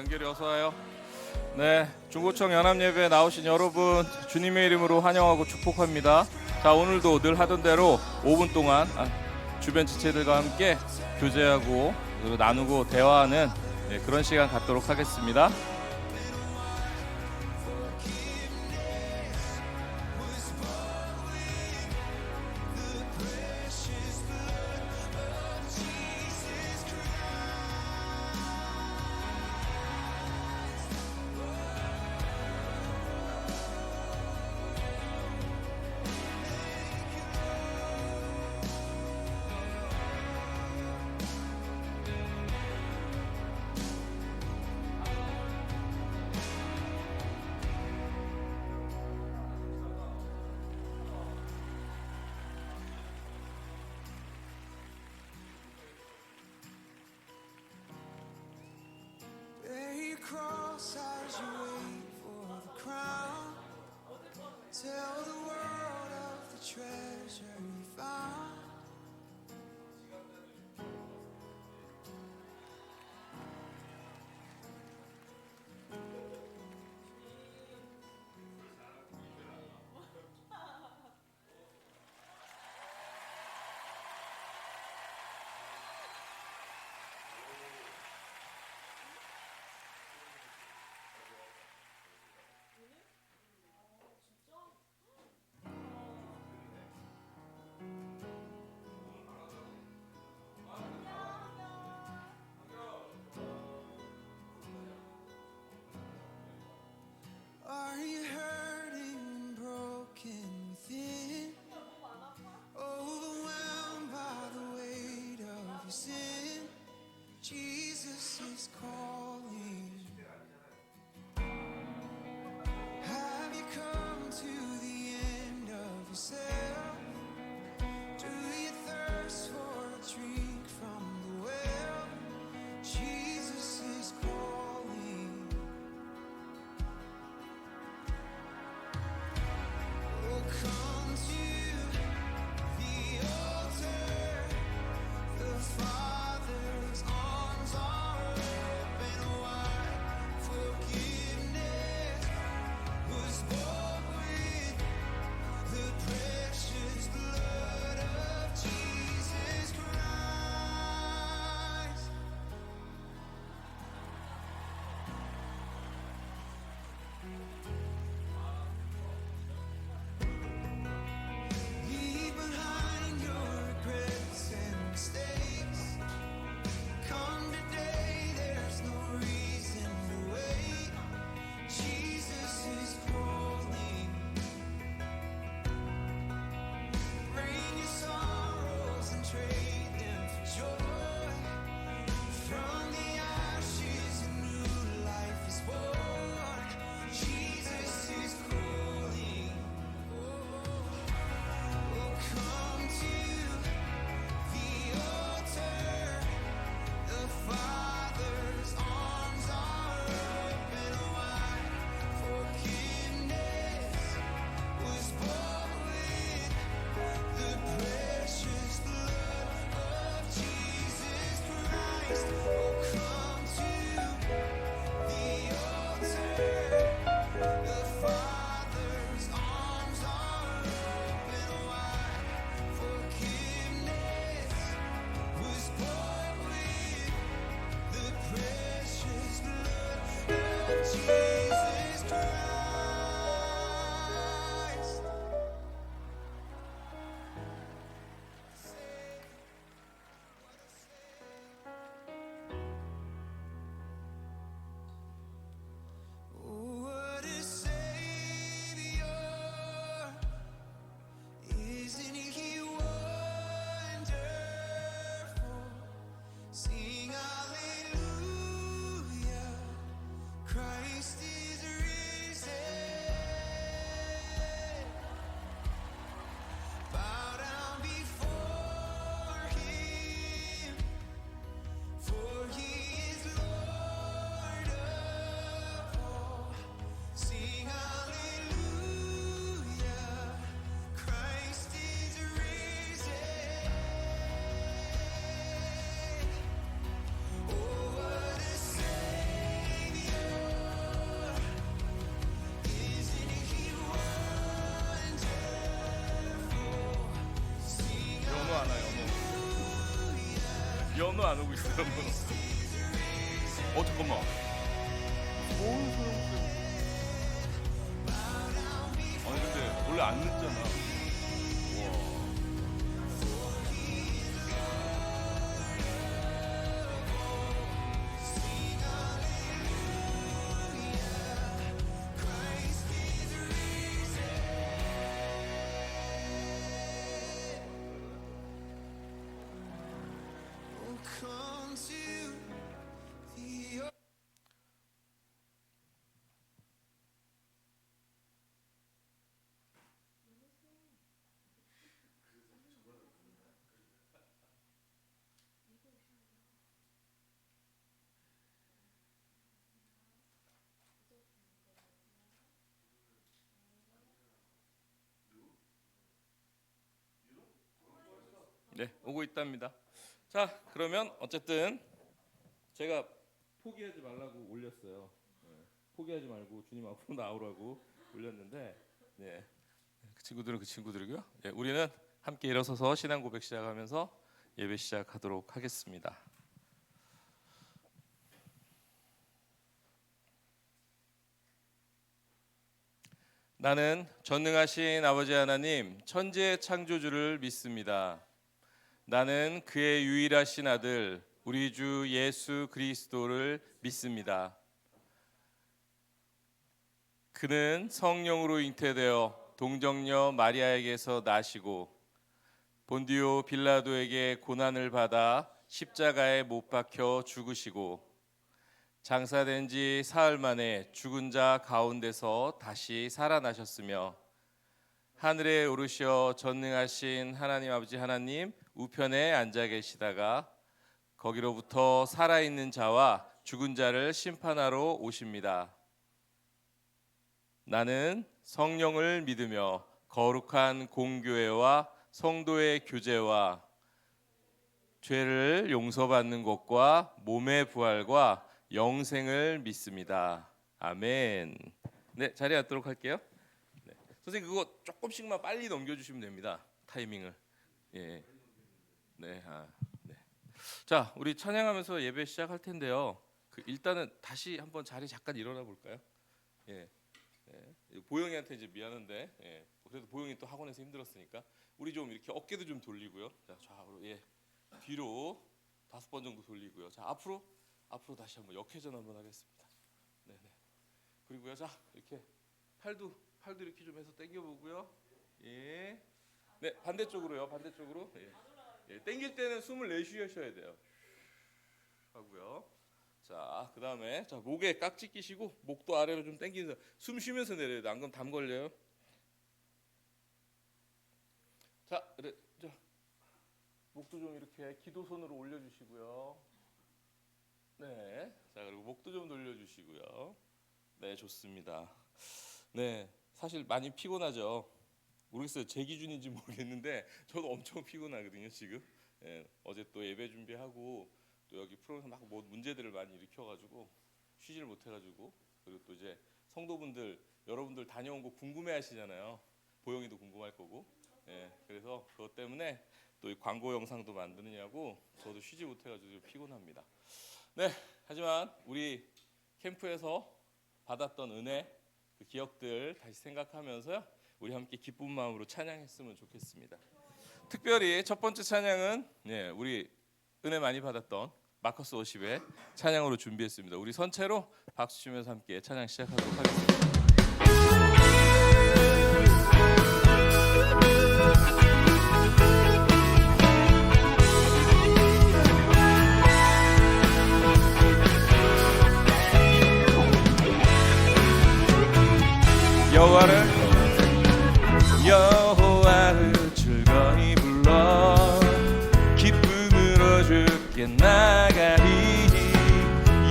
연결이 어서 와요. 네, 중고청 연합예배에 나오신 여러분 주님의 이름으로 환영하고 축복합니다. 자, 오늘도 늘 하던 대로 5분 동안 주변 지체들과 함께 교제하고 나누고 대화하는 그런 시간 갖도록 하겠습니다. 안 오고 있어요. 잠깐만. 아니 근데 원래 안 늦잖아. 네, 오고 있답니다. 자, 그러면 어쨌든 제가 포기하지 말라고 올렸어요. 포기하지 말고 주님 앞으로 나오라고 올렸는데, 네, 그 친구들은 그 친구들이고요. 네, 우리는 함께 일어서서 신앙 고백 시작하면서 예배 시작하도록 하겠습니다. 나는 전능하신 아버지 하나님, 천지의 창조주를 믿습니다. 나는 그의 유일하신 아들 우리 주 예수 그리스도를 믿습니다. 그는 성령으로 잉태되어 동정녀 마리아에게서 나시고 본디오 빌라도에게 고난을 받아 십자가에 못 박혀 죽으시고 장사된 지 사흘 만에 죽은 자 가운데서 다시 살아나셨으며 하늘에 오르셔 전능하신 하나님 아버지 하나님 우편에 앉아 계시다가 거기로부터 살아있는 자와 죽은 자를 심판하러 오십니다. 나는 성령을 믿으며 거룩한 공교회와 성도의 교제와 죄를 용서받는 것과 몸의 부활과 영생을 믿습니다. 아멘. 네, 자리에 앉도록 할게요. 네. 선생님 그거 조금씩만 빨리 넘겨주시면 됩니다. 타이밍을. 예. 네, 네. 자, 우리 찬양하면서 예배 시작할 텐데요. 일단은 다시 한번 자리 잠깐 일어나 볼까요? 예. 네. 보영이한테 이제 미안한데, 예. 그래도 보영이 또 학원에서 힘들었으니까 우리 좀 이렇게 어깨도 좀 돌리고요. 자, 좌우로, 예. 뒤로 5번 정도 돌리고요. 자, 앞으로 다시 한번 역회전 한번 하겠습니다. 네네. 그리고요, 자 이렇게 팔도 이렇게 좀 해서 당겨보고요. 예. 네, 반대쪽으로요. 반대쪽으로. 예. 예. 당길 때는 숨을 내쉬셔야 돼요. 하고요. 자, 그 다음에 자 목에 깍지 끼시고 목도 아래로 좀 당기면서 숨 쉬면서 내려야 돼. 안 그러면 담 걸려요. 자, 그래. 자, 목도 좀 이렇게 기도손으로 올려주시고요. 네, 자 그리고 목도 좀 돌려주시고요. 네, 좋습니다. 네, 사실 많이 피곤하죠. 모르겠어요, 제 기준인지 모르겠는데 저도 엄청 피곤하거든요 지금. 네, 어제 또 예배 준비하고 또 여기 프로그램 막 뭐 문제들을 많이 일으켜가지고 쉬지를 못해가지고 그리고 또 이제 성도분들 여러분들 다녀온 거 궁금해하시잖아요. 보영이도 궁금할 거고. 네, 그래서 그것 때문에 또 이 광고 영상도 만드느냐고 저도 쉬지 못해가지고 피곤합니다. 네, 하지만 우리 캠프에서 받았던 은혜, 그 기억들 다시 생각하면서요, 우리 함께 기쁜 마음으로 찬양했으면 좋겠습니다. 특별히 첫 번째 찬양은 우리 은혜 많이 받았던 마커스 워십의 찬양으로 준비했습니다. 우리 선체로 박수 치면서 함께 찬양 시작하도록 하겠습니다. 여호와를 즐거이 불러 기쁨으로 주께 나가리.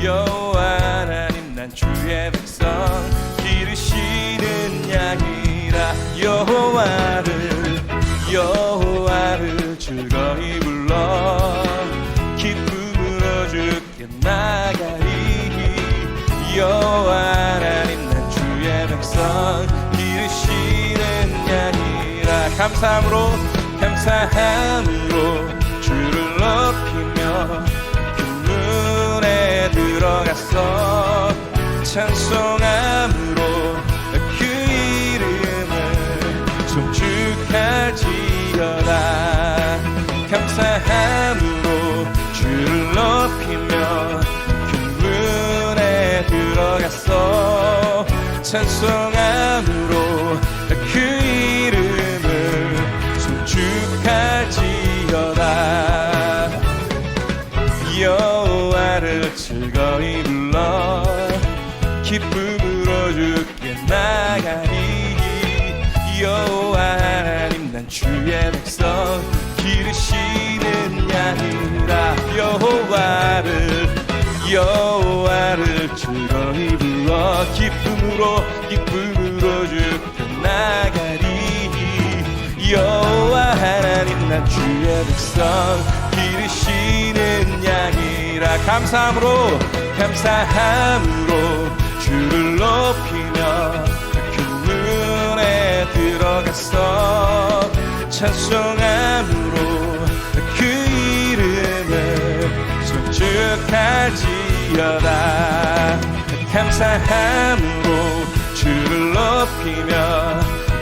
여호와 하나님 난 주의 백성 기르시는 양이라. 여호와를 즐거이 불러 기쁨으로 주께 나가리. 여호와 하나님 난 주의 백성 기르시는 양이라. 감사함으로 주를 높이며 들어갔어. 찬송함으로 그 이름을 송축할지어다. 감사함으로 주를 높이며 그 문에 들어갔어. 찬송함으로 그 이름을 송축할지어다. 여호와를 즐거이 불러 기쁨으로 주께 나가리. 여호와 하나님 난 주의 백성 기르시는 양이라. 여호와를 즐거이 불러 기쁨으로 주께 나가리. 여호와 하나님 난 주의 백성 기르시는 양이라. 감사함으로 주를 높이며 그 문에 들어갔어. 찬송함으로 그 이름을 송축할지어다. 감사함으로 주를 높이며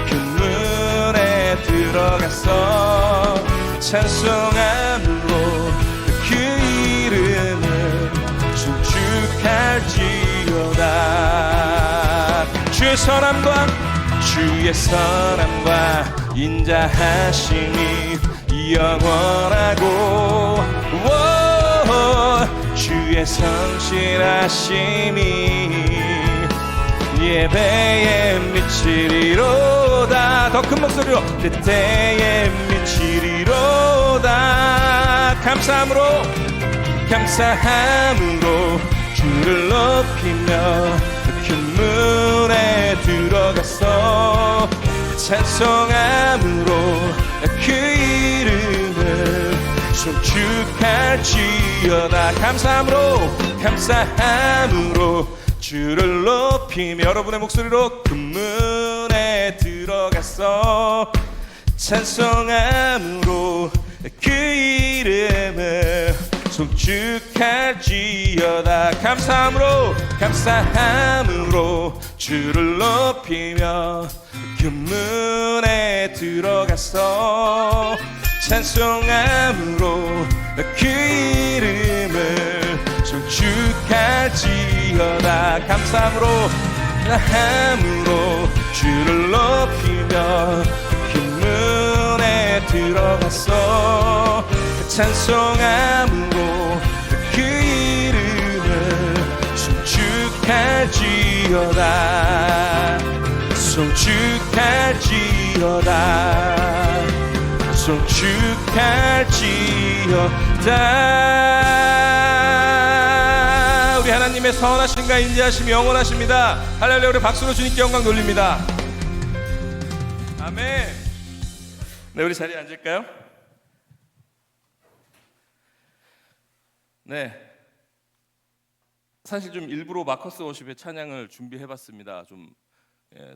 그 문에 들어갔어. 찬송함으로 그 이름을 송축할지어다. 주의 선함과 인자하심이 영원하고 주의 성실하심이 예배에 미치리로다. 더 큰 목소리로 그때에 미치리로다. 감사함으로 주를 높이며 그 문에 들어갔어. 찬송함으로 그 이름을 송축할지어다. 감사함으로 주를 높이며 여러분의 목소리로 그 문에 들어갔어. 찬송함으로 그 이름을 송축할지어다. 감사함으로 주를 높이며 그 문에 들어갔어. 찬송함으로 그 이름을 송축할지어다. 감사함으로 주를 높이며 그 문에 들어갔어. 찬송함으로 그 이름을 송축할지어다. 우리 하나님의 선하심과 인자하심이 영원하십니다. 할렐루야. 우리 박수로 주님께 영광 돌립니다. 아멘. 네, 우리 자리에 앉을까요? 네, 사실 좀 일부러 마커스 워십의 찬양을 준비해봤습니다. 좀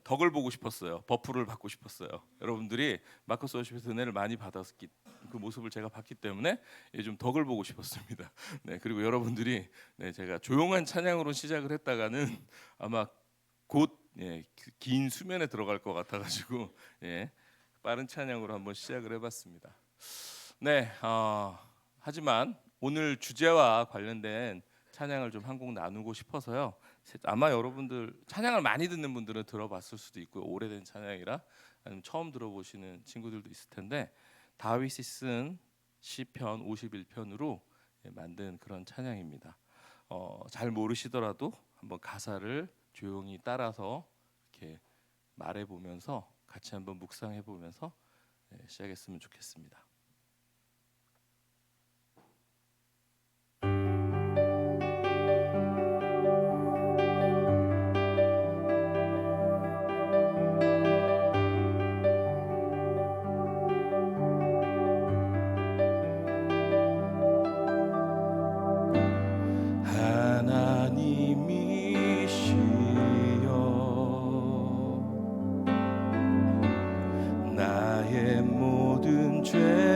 덕을 보고 싶었어요. 버프를 받고 싶었어요. 여러분들이 마커스 워십에서 은혜를 많이 받았기 그 모습을 제가 봤기 때문에 좀 덕을 보고 싶었습니다. 네, 그리고 여러분들이 제가 조용한 찬양으로 시작을 했다가는 아마 곧 긴 수면에 들어갈 것 같아가지고 빠른 찬양으로 한번 시작을 해봤습니다. 네, 하지만 오늘 주제와 관련된 찬양을 좀 한 곡 나누고 싶어서요. 아마 여러분들 찬양을 많이 듣는 분들은 들어봤을 수도 있고요. 오래된 찬양이라 아니면 처음 들어보시는 친구들도 있을 텐데 다윗이 쓴 시편 51편으로 만든 그런 찬양입니다. 잘 모르시더라도 한번 가사를 조용히 따라서 이렇게 말해보면서 같이 한번 묵상해보면서 시작했으면 좋겠습니다. 나의 모든 죄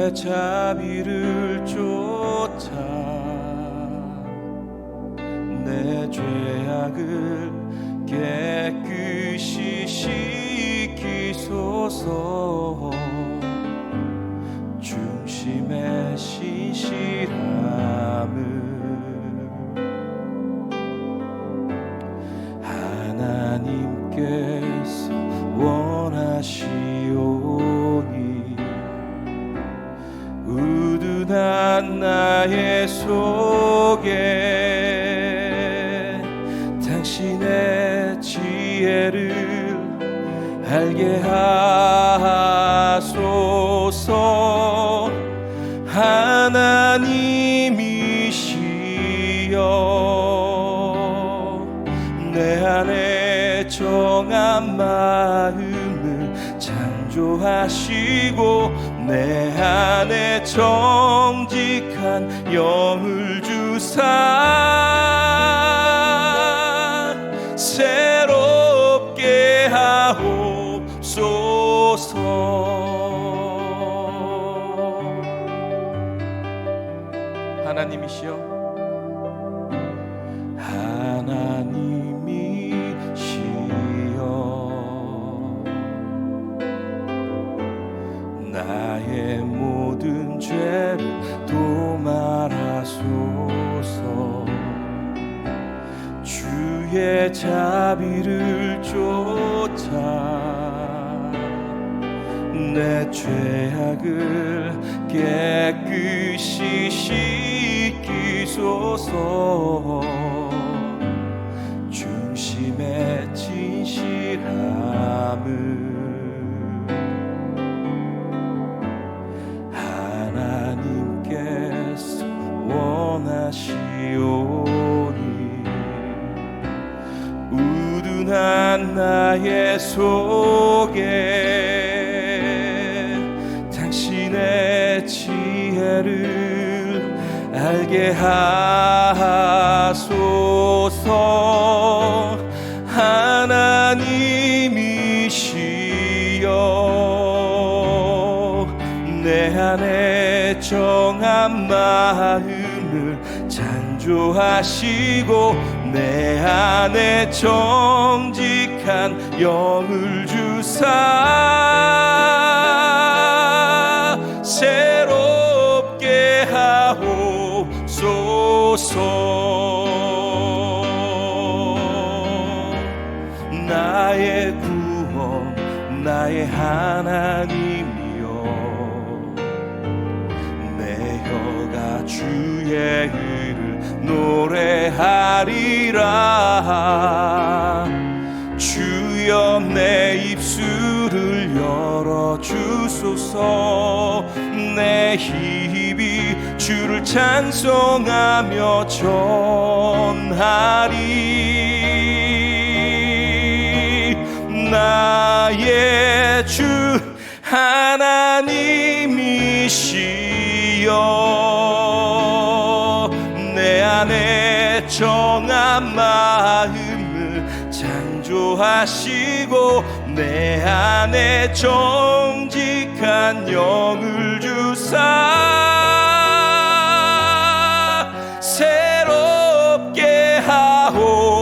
주의 자비를 쫓아 내 죄악을 깨끗이 씻기소서. 중심의 신실함을 하나님께서 원하시오니 우둔한 나의 속에 당신의 지혜를 알게 하소서. 하나님이시여 내 안에 정한 마음을 창조하시고 내 안에 정직한 영을 주사 새롭게 하옵소서. 하나님이시여 나의 모든 죄를 도말하소서. 주의 자비를 쫓아 내 죄악을 깨끗이 씻기소서. 중심의 진실함을 하나님께서 원하시오니 우둔한 나의 속에 당신의 지혜를 알게 하소서. 하나님이시여 내 안에 정한 마음을 창조하시고 내 안에 정직한 영을 주사 새롭게 하옵소서. 나의 구원 나의 하나님이여 내 혀가 주의 의를 노래하리라. 주여 내 입술을 열어주소서. 내 입이 주를 찬송하며 전하리. 나의 주 하나님이시여 내 안에 정한 마음을 창조하시고 내 안에 정직한 영을 주사 새롭게 하옵소서.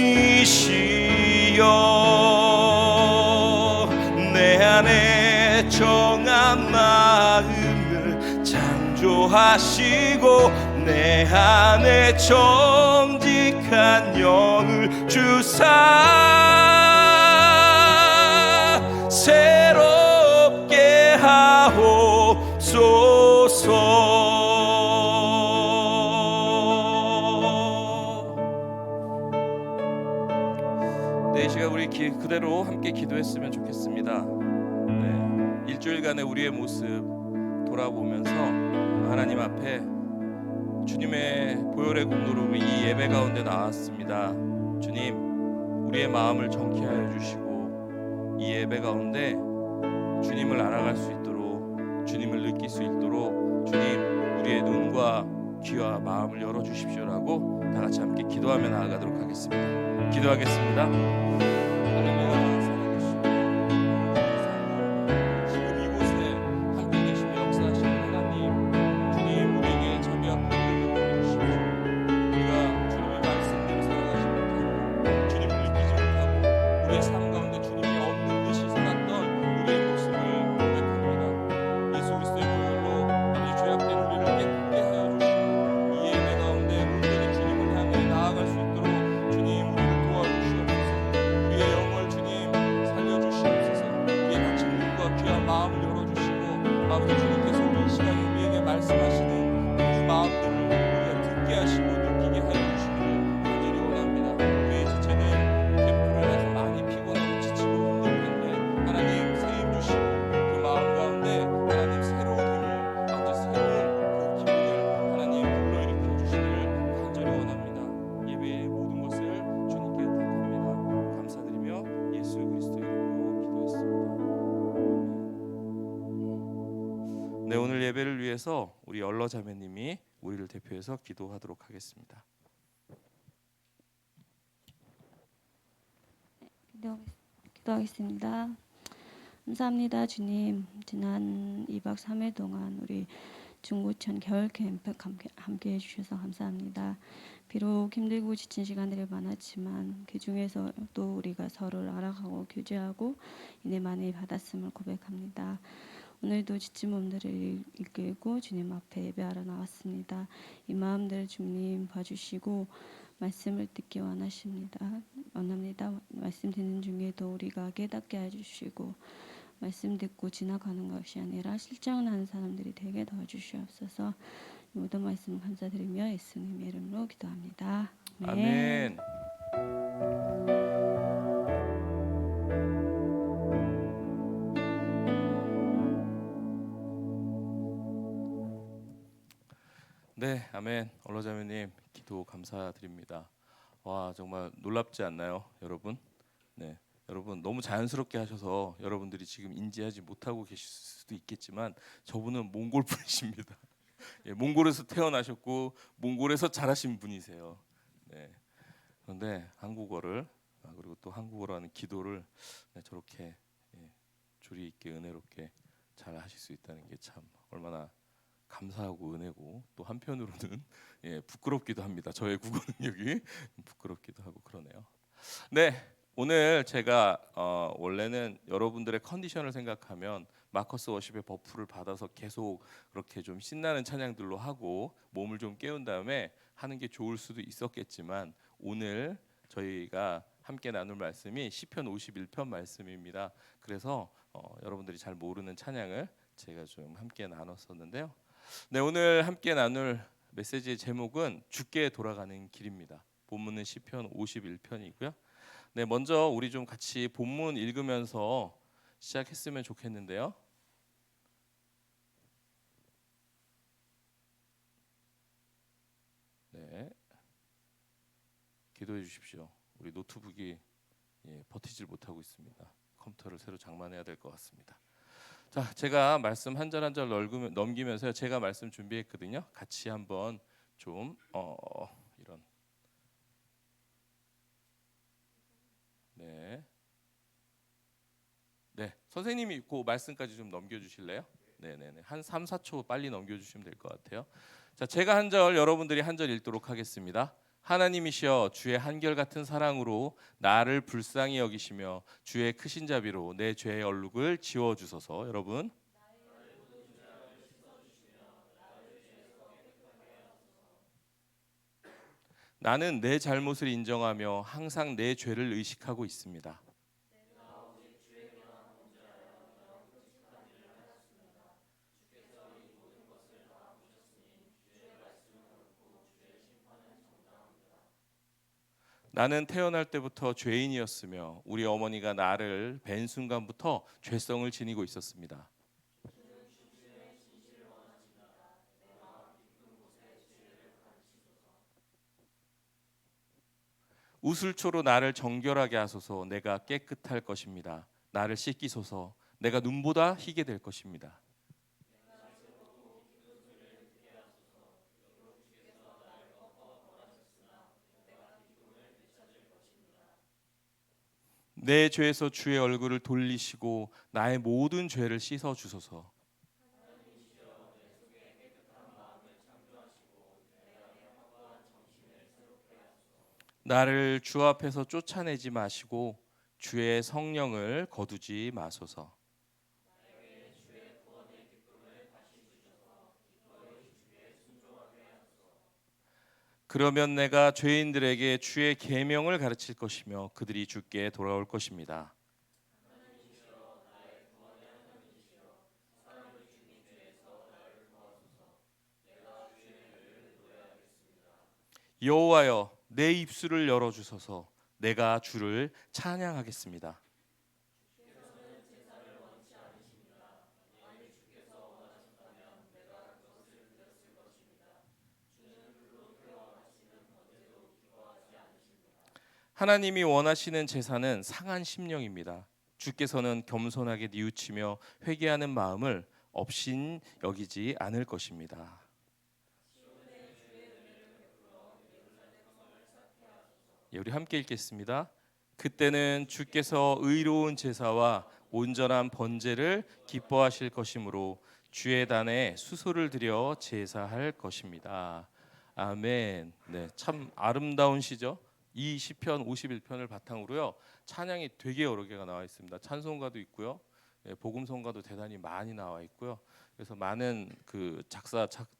하나님이시여 내 안에 정한 마음을 창조하시고 내 안에 정직한 영을 주사 새롭게 하옵소서. 네, 이 시간 우리 그대로 함께 기도했으면 좋겠습니다. 네, 일주일간의 우리의 모습 돌아보면서 하나님 앞에 주님의 보혈의 공로로 이 예배 가운데 나왔습니다. 주님, 우리의 마음을 정케 하여 주시고 이 예배 가운데 주님을 알아갈 수 있도록, 주님을 느낄 수 있도록 주님, 우리의 눈과 귀와 마음을 열어주십시오라고 다 같이 함께 기도하며 나아가도록 하겠습니다. 기도하겠습니다. 하나님아 살아계시고 지금 이곳에 함께 계시며 역사하시는 하나님, 주님 우리에게 자비 앞을 보여주십시오. 우리가 주님의 말씀대로 살아가지 못하고 주님을 느끼지 못하고 우리의 삶 가운데 주님이 없는 듯이 살았던 우리의 모습을 고백합니다. 예수 그리스도의 보혈로 아버지 죄악된 우리를 깨끗게 하여 주시고 이 예배 가운데 온전히 주님을 향해 나아갈 수 있도록 주님 우리를 도와주시옵소서. 우리의 영을 주님 살려주시옵소서. 우리의 닫힌 눈과 귀와 마음을 열어주시고 아버지 주님께서 우리 이 시간에 우리에게 말씀하시는 그 마음들을 우리가 듣게 하시고 느끼게 하여 주시기를 간절히 원합니다. 교회 지체들 캠프를 해서 많이 피곤하고 지치고 힘들 텐데 하나님 새 힘 주시고 그 마음 가운데 하나님 새로운 힘을 아버지 새로운 그 기분을 하나님 불러일으켜 주시기를 간절히 원합니다. 예배의 모든 것을 주님께 부탁합니다. 감사드리며 예수 그리스도 이름으로 기도했습니다. 네, 오늘 예배를 위해서 우리 연러 자매님이 우리를 대표해서 기도하도록 하겠습니다. 기도하겠습니다. 감사합니다, 주님. 지난 2박 3일 동안 우리 중구천 겨울 캠프 함께 해주셔서 감사합니다. 비록 힘들고 지친 시간들이 많았지만 그 중에서도 우리가 서로를 알아가고 교제하고 은혜 많이 받았음을 고백합니다. 오늘도 지친 몸들을 이끌고 주님 앞에 예배하러 나왔습니다. 이 마음들 주님 봐주시고 말씀을 듣기 원합니다. 말씀 듣는 중에도 우리가 깨닫게 해주시고 말씀 듣고 지나가는 것이 아니라 실천하는 사람들이 되게 도와주시옵소서. 모든 말씀 감사드리며 예수님의 이름으로 기도합니다. 아멘. 네, 아멘. 언로자매님 기도 감사드립니다. 와, 정말 놀랍지 않나요, 여러분? 네, 여러분 너무 자연스럽게 하셔서 여러분들이 지금 인지하지 못하고 계실 수도 있겠지만 저분은 몽골 분이십니다. 예, 몽골에서 태어나셨고 몽골에서 자라신 분이세요. 네, 그런데 한국어를 그리고 또 한국어로 하는 기도를 저렇게 조리 있게 은혜롭게 잘 하실 수 있다는 게 참 얼마나 감사하고 은혜고 또 한편으로는 부끄럽기도 합니다. 저의 국어 능력이 부끄럽기도 하고 그러네요. 네, 오늘 제가 원래는 여러분들의 컨디션을 생각하면 마커스 워십의 버프를 받아서 계속 그렇게 좀 신나는 찬양들로 하고 몸을 좀 깨운 다음에 하는 게 좋을 수도 있었겠지만 오늘 저희가 함께 나눌 말씀이 시편 51편 말씀입니다. 그래서 여러분들이 잘 모르는 찬양을 제가 좀 함께 나눴었는데요. 네, 오늘 함께 나눌 메시지의 제목은 주께 돌아가는 길입니다. 본문은 시편 51편이고요. 네, 먼저 우리 좀 같이 본문 읽으면서 시작했으면 좋겠는데요. 네, 기도해 주십시오. 우리 노트북이 버티질 못하고 있습니다. 컴퓨터를 새로 장만해야 될 것 같습니다. 자, 제가 말씀 한 절 한 절 넘기면서 제가 말씀 준비했거든요. 같이 한번 좀 이런 네, 선생님이 그 말씀까지 좀 넘겨주실래요? 네네네, 한 3, 4초 빨리 넘겨주시면 될 것 같아요. 자, 제가 한 절 여러분들이 한 절 읽도록 하겠습니다. 하나님이시여 주의 한결같은 사랑으로 나를 불쌍히 여기시며 주의 크신 자비로 내 죄의 얼룩을 지워주소서. 여러분, 나는 내 잘못을 인정하며 항상 내 죄를 의식하고 있습니다. 나는 태어날 때부터 죄인이었으며 우리 어머니가 나를 뵌 순간부터 죄성을 지니고 있었습니다. 우슬초로 나를 정결하게 하소서. 내가 깨끗할 것입니다. 나를 씻기소서. 내가 눈보다 희게 될 것입니다. 내 죄에서 주의 얼굴을 돌리시고 나의 모든 죄를 씻어 주소서. 나를 주 앞에서 쫓아내지 마시고 주의 성령을 거두지 마소서. 그러면 내가 죄인들에게 주의 계명을 가르칠 것이며 그들이 주께 돌아올 것입니다. 여호와여, 내 입술을 열어 주소서. 내가 주를 찬양하겠습니다. 하나님이 원하시는 제사는 상한 심령입니다. 주께서는 겸손하게 뉘우치며 회개하는 마음을 업신 여기지 않을 것입니다. 예, 우리 함께 읽겠습니다. 그때는 주께서 의로운 제사와 온전한 번제를 기뻐하실 것이므로 주의 단에 수소를 드려 제사할 것입니다. 아멘. 네, 참 아름다운 시죠. 이 시편 51편을 바탕으로요. 찬양이 되게 여러 개가 나와 있습니다. 찬송가도 있고요. 예, 복음성가도 대단히 많이 나와 있고요. 그래서 많은 그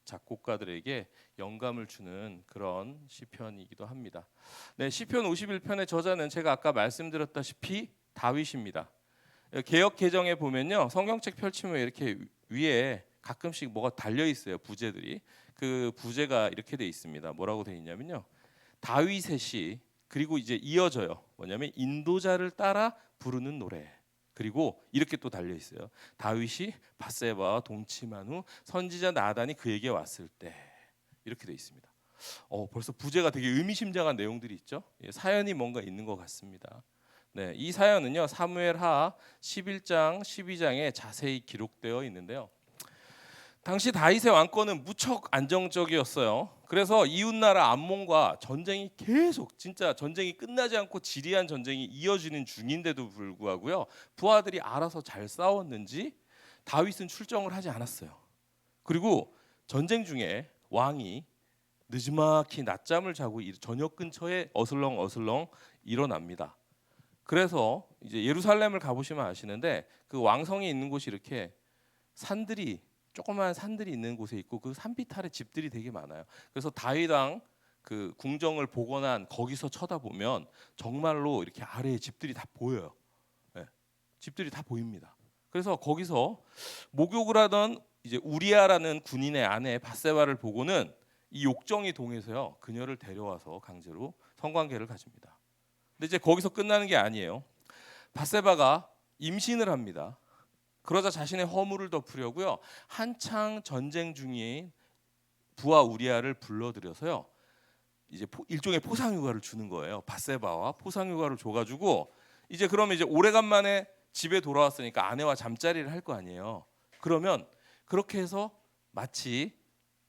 작곡가들에게 영감을 주는 그런 시편이기도 합니다. 네, 시편 51편의 저자는 제가 아까 말씀드렸다시피 다윗입니다. 개역 개정에 보면요, 성경책 펼치면 이렇게 위에 가끔씩 뭐가 달려 있어요. 부제들이. 그 부제가 이렇게 돼 있습니다. 뭐라고 돼 있냐면요, 다윗의 시, 그리고 이제 이어져요. 뭐냐면 인도자를 따라 부르는 노래. 그리고 이렇게 또 달려 있어요. 다윗이 밧세바와 동침한 후 선지자 나단이 그에게 왔을 때, 이렇게 돼 있습니다. 벌써 부제가 되게 의미심장한 내용들이 있죠. 예, 사연이 뭔가 있는 것 같습니다. 네, 이 사연은요, 사무엘하 11장, 12장에 자세히 기록되어 있는데요. 당시 다윗의 왕권은 무척 안정적이었어요. 그래서 이웃나라 암몬과 전쟁이 계속, 진짜 전쟁이 끝나지 않고 지리한 전쟁이 이어지는 중인데도 불구하고요, 부하들이 알아서 잘 싸웠는지 다윗은 출정을 하지 않았어요. 그리고 전쟁 중에 왕이 느지막이 낮잠을 자고 저녁 근처에 어슬렁 일어납니다. 그래서 이제 예루살렘을 가보시면 아시는데, 그 왕성이 있는 곳이 이렇게 산들이, 조그마한 산들이 있는 곳에 있고, 그 산빛 아래 집들이 되게 많아요. 그래서 다윗 왕 그 궁정을 복원한 거기서 쳐다보면 정말로 이렇게 아래에 집들이 다 보여요. 네, 집들이 다 보입니다. 그래서 거기서 목욕을 하던 이제 우리아라는 군인의 아내 밧세바를 보고는 이 욕정이 동해서요, 그녀를 데려와서 강제로 성관계를 가집니다. 근데 이제 거기서 끝나는 게 아니에요. 밧세바가 임신을 합니다. 그러자 자신의 허물을 덮으려고요, 한창 전쟁 중인 부하 우리아를 불러들여서요, 이제 일종의 포상휴가를 주는 거예요. 밧세바와 포상휴가를 줘가지고, 이제 그러면 이제 오래간만에 집에 돌아왔으니까 아내와 잠자리를 할 거 아니에요. 그러면 그렇게 해서 마치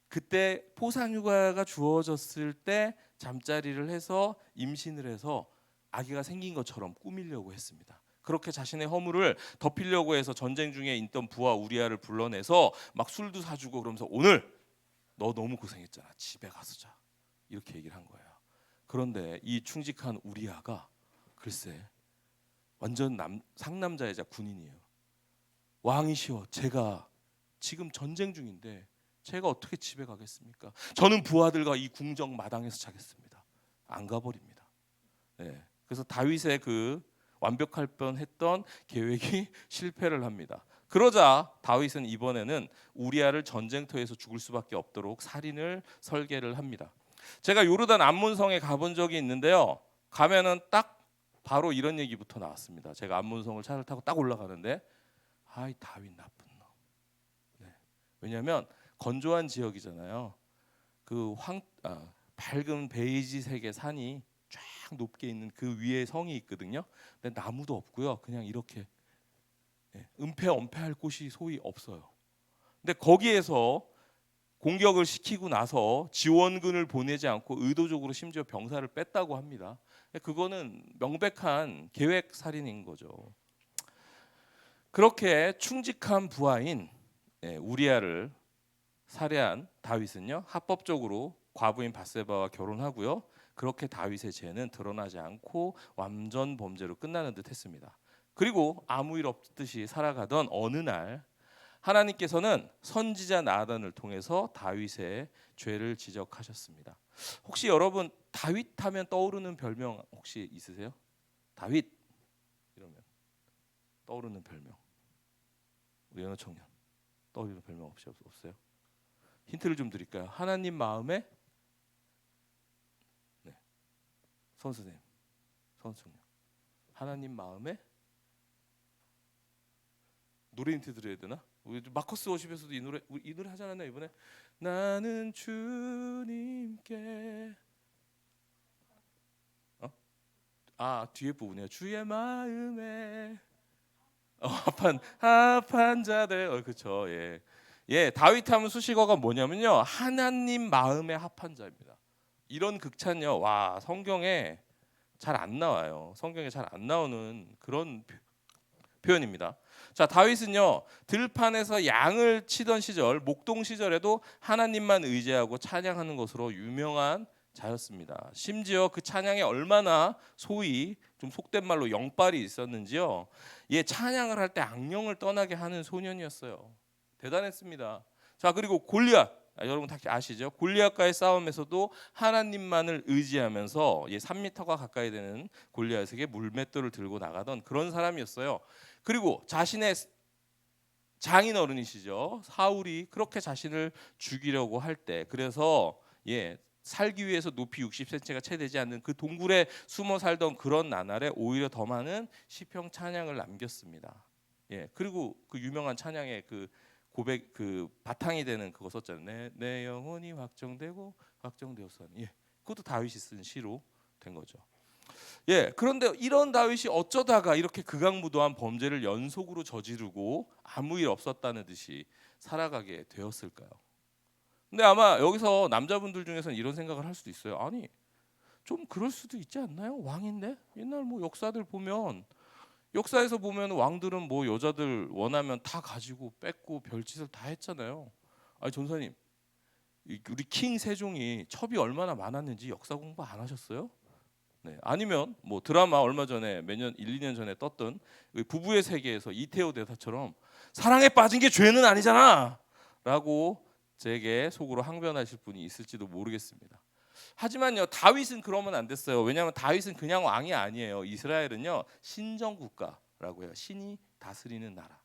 그때 포상휴가가 주어졌을 때 잠자리를 해서 임신을 해서 아기가 생긴 것처럼 꾸미려고 했습니다. 그렇게 자신의 허물을 덮으려고 해서 전쟁 중에 있던 부하 우리아를 불러내서 막 술도 사주고, 그러면서 오늘 너 너무 고생했잖아, 집에 가서 자, 이렇게 얘기를 한 거예요. 그런데 이 충직한 우리아가 글쎄 완전 상남자이자 군인이에요. 왕이시여, 제가 지금 전쟁 중인데 제가 어떻게 집에 가겠습니까? 저는 부하들과 이 궁정 마당에서 자겠습니다. 안 가버립니다. 네. 그래서 다윗의 그 완벽할 뻔했던 계획이 실패를 합니다. 그러자 다윗은 이번에는 우리아를 전쟁터에서 죽을 수밖에 없도록 살인을 설계를 합니다. 제가 요르단 암몬성에 가본 적이 있는데요, 가면은 딱 바로 이런 얘기부터 나왔습니다. 제가 암몬성을 차를 타고 딱 올라가는데, 아이 다윗 나쁜 놈. 네. 왜냐하면 건조한 지역이잖아요. 그 밝은 베이지색의 산이 쫙 높게 있는 그 위에 성이 있거든요. 근데 나무도 없고요. 그냥 이렇게 은폐 엄폐할 곳이 소위 없어요. 근데 거기에서 공격을 시키고 나서 지원군을 보내지 않고 의도적으로 심지어 병사를 뺐다고 합니다. 그거는 명백한 계획 살인인 거죠. 그렇게 충직한 부하인 우리아를 살해한 다윗은요, 합법적으로 과부인 밧세바와 결혼하고요. 그렇게 다윗의 죄는 드러나지 않고 완전 범죄로 끝나는 듯했습니다. 그리고 아무 일 없듯이 살아가던 어느 날 하나님께서는 선지자 나단을 통해서 다윗의 죄를 지적하셨습니다. 혹시 여러분 다윗 하면 떠오르는 별명 혹시 있으세요? 다윗 이러면 떠오르는 별명. 우리 연호 청년 떠오르는 별명 혹시 없어요? 힌트를 좀 드릴까요? 하나님 마음에 선수님, 선수님. 하나님 마음에 노래 힌트 드려야 되나? 우리 마커스 워십에서도 이 노래 하지 않았나 이번에? 나는 주님께 뒤에 부분이야. 주의 마음에 합한 자들. 그렇죠. 예, 다윗 하면 수식어가 뭐냐면요, 하나님 마음에 합한 자입니다. 이런 극찬요, 와, 성경에 잘 안 나와요. 성경에 잘 안 나오는 그런 표현입니다. 자, 다윗은요, 들판에서 양을 치던 시절, 목동 시절에도 하나님만 의지하고 찬양하는 것으로 유명한 자였습니다. 심지어 그 찬양에 얼마나 소위 좀 속된 말로 영빨이 있었는지요. 찬양을 할 때 악령을 떠나게 하는 소년이었어요. 대단했습니다. 자, 그리고 골리앗, 여러분 다 아시죠? 골리앗과의 싸움에서도 하나님만을 의지하면서 3m가 가까이 되는 골리앗에게 물맷돌을 들고 나가던 그런 사람이었어요. 그리고 자신의 장인어른이시죠, 사울이 그렇게 자신을 죽이려고 할 때, 그래서 살기 위해서 높이 60cm가 채 되지 않는 그 동굴에 숨어 살던 그런 나날에 오히려 더 많은 시편 찬양을 남겼습니다. 그리고 그 유명한 찬양의 그 고백, 그 바탕이 되는 그거 썼잖아요. 내 영혼이 확정되었사니. 그것도 다윗이 쓴 시로 된 거죠. 그런데 이런 다윗이 어쩌다가 이렇게 극악무도한 범죄를 연속으로 저지르고 아무 일 없었다는 듯이 살아가게 되었을까요? 근데 아마 여기서 남자분들 중에서는 이런 생각을 할 수도 있어요. 아니, 좀 그럴 수도 있지 않나요? 왕인데? 옛날 뭐 역사에서 보면 왕들은 뭐 여자들 원하면 다 가지고 뺏고 별짓을 다 했잖아요. 아니, 전사님, 우리 킹 세종이 첩이 얼마나 많았는지 역사 공부 안 하셨어요? 아니면 뭐 드라마 얼마 전에 1, 2년 전에 떴던 부부의 세계에서 이태호 대사처럼 사랑에 빠진 게 죄는 아니잖아 라고 제게 속으로 항변하실 분이 있을지도 모르겠습니다. 하지만요, 다윗은 그러면 안 됐어요. 왜냐하면 다윗은 그냥 왕이 아니에요. 이스라엘은요, 신정국가라고 해요. 신이 다스리는 나라.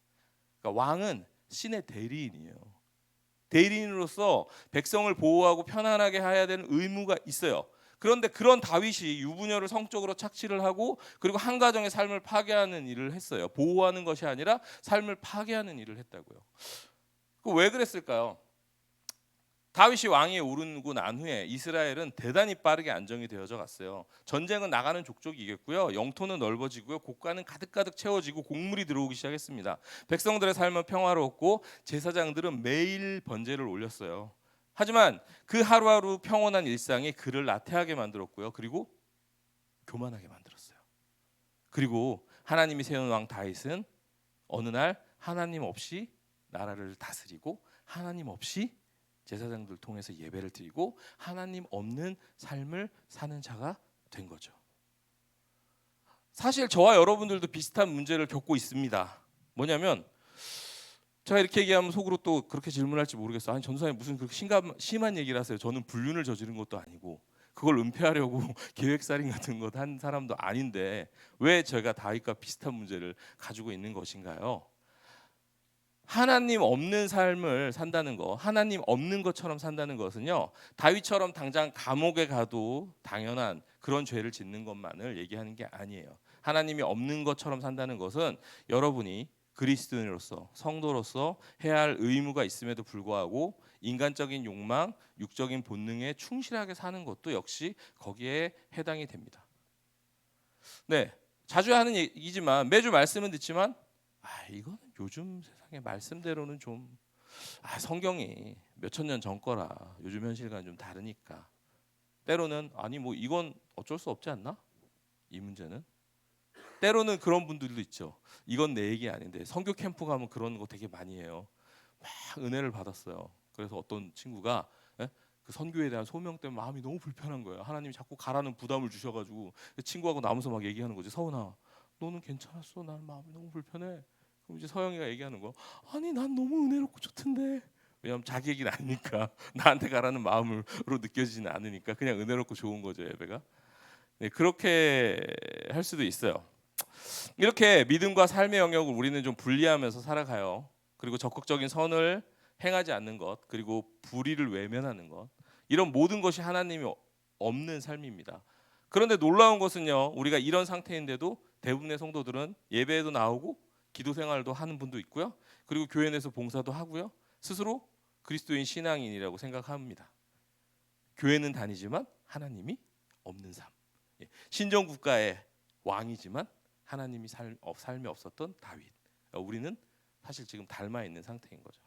그러니까 왕은 신의 대리인이에요. 대리인으로서 백성을 보호하고 편안하게 해야 되는 의무가 있어요. 그런데 그런 다윗이 유부녀를 성적으로 착취를 하고 그리고 한 가정의 삶을 파괴하는 일을 했어요. 보호하는 것이 아니라 삶을 파괴하는 일을 했다고요. 왜 그랬을까요? 다윗이 왕위에 오르고 난 후에 이스라엘은 대단히 빠르게 안정이 되어져 갔어요. 전쟁은 나가는 족족이 이겼고요. 영토는 넓어지고요. 곡간은 가득가득 채워지고 곡물이 들어오기 시작했습니다. 백성들의 삶은 평화로웠고 제사장들은 매일 번제를 올렸어요. 하지만 그 하루하루 평온한 일상이 그를 나태하게 만들었고요. 그리고 교만하게 만들었어요. 그리고 하나님이 세운 왕 다윗은 어느 날 하나님 없이 나라를 다스리고 하나님 없이 제사장들 통해서 예배를 드리고 하나님 없는 삶을 사는 자가 된 거죠. 사실 저와 여러분들도 비슷한 문제를 겪고 있습니다. 뭐냐면 제가 이렇게 얘기하면 속으로 또 그렇게 질문할지 모르겠어요. 아니, 전도사님 무슨 그렇게 심한 얘기를 하세요. 저는 불륜을 저지른 것도 아니고 그걸 은폐하려고 계획살인 같은 것 한 사람도 아닌데 왜 제가 다윗과 비슷한 문제를 가지고 있는 것인가요? 하나님 없는 삶을 산다는 거, 하나님 없는 것처럼 산다는 것은요, 다윗처럼 당장 감옥에 가도 당연한 그런 죄를 짓는 것만을 얘기하는 게 아니에요. 하나님이 없는 것처럼 산다는 것은 여러분이 그리스도인으로서 성도로서 해야 할 의무가 있음에도 불구하고 인간적인 욕망, 육적인 본능에 충실하게 사는 것도 역시 거기에 해당이 됩니다. 자주 하는 얘기지만 매주 말씀은 듣지만 이거는 요즘 세상의 말씀대로는 좀 성경이 몇천 년 전 거라 요즘 현실과는 좀 다르니까. 때로는 아니 뭐 이건 어쩔 수 없지 않나? 이 문제는. 때로는 그런 분들도 있죠. 이건 내 얘기 아닌데 선교 캠프 가면 그런 거 되게 많이 해요. 막 은혜를 받았어요. 그래서 어떤 친구가 그 선교에 대한 소명 때문에 마음이 너무 불편한 거예요. 하나님이 자꾸 가라는 부담을 주셔가지고 친구하고 나면서 막 얘기하는 거지. 서은아, 너는 괜찮았어? 나는 마음이 너무 불편해. 그럼 이제 서영이가 얘기하는 거. 아니 난 너무 은혜롭고 좋던데. 왜냐면 자기 얘기는 아니니까 나한테 가라는 마음으로 느껴지지는 않으니까 그냥 은혜롭고 좋은 거죠, 예배가. 네, 그렇게 할 수도 있어요. 이렇게 믿음과 삶의 영역을 우리는 좀 분리하면서 살아가요. 그리고 적극적인 선을 행하지 않는 것, 그리고 불의를 외면하는 것, 이런 모든 것이 하나님이 없는 삶입니다. 그런데 놀라운 것은요, 우리가 이런 상태인데도 대부분의 성도들은 예배에도 나오고 기도 생활도 하는 분도 있고요, 그리고 교회 내에서 봉사도 하고요, 스스로 그리스도인 신앙인이라고 생각합니다. 교회는 다니지만 하나님이 없는 삶. 신정 국가의 왕이지만 하나님이 삶이 없었던 다윗. 우리는 사실 지금 닮아 있는 상태인 거죠.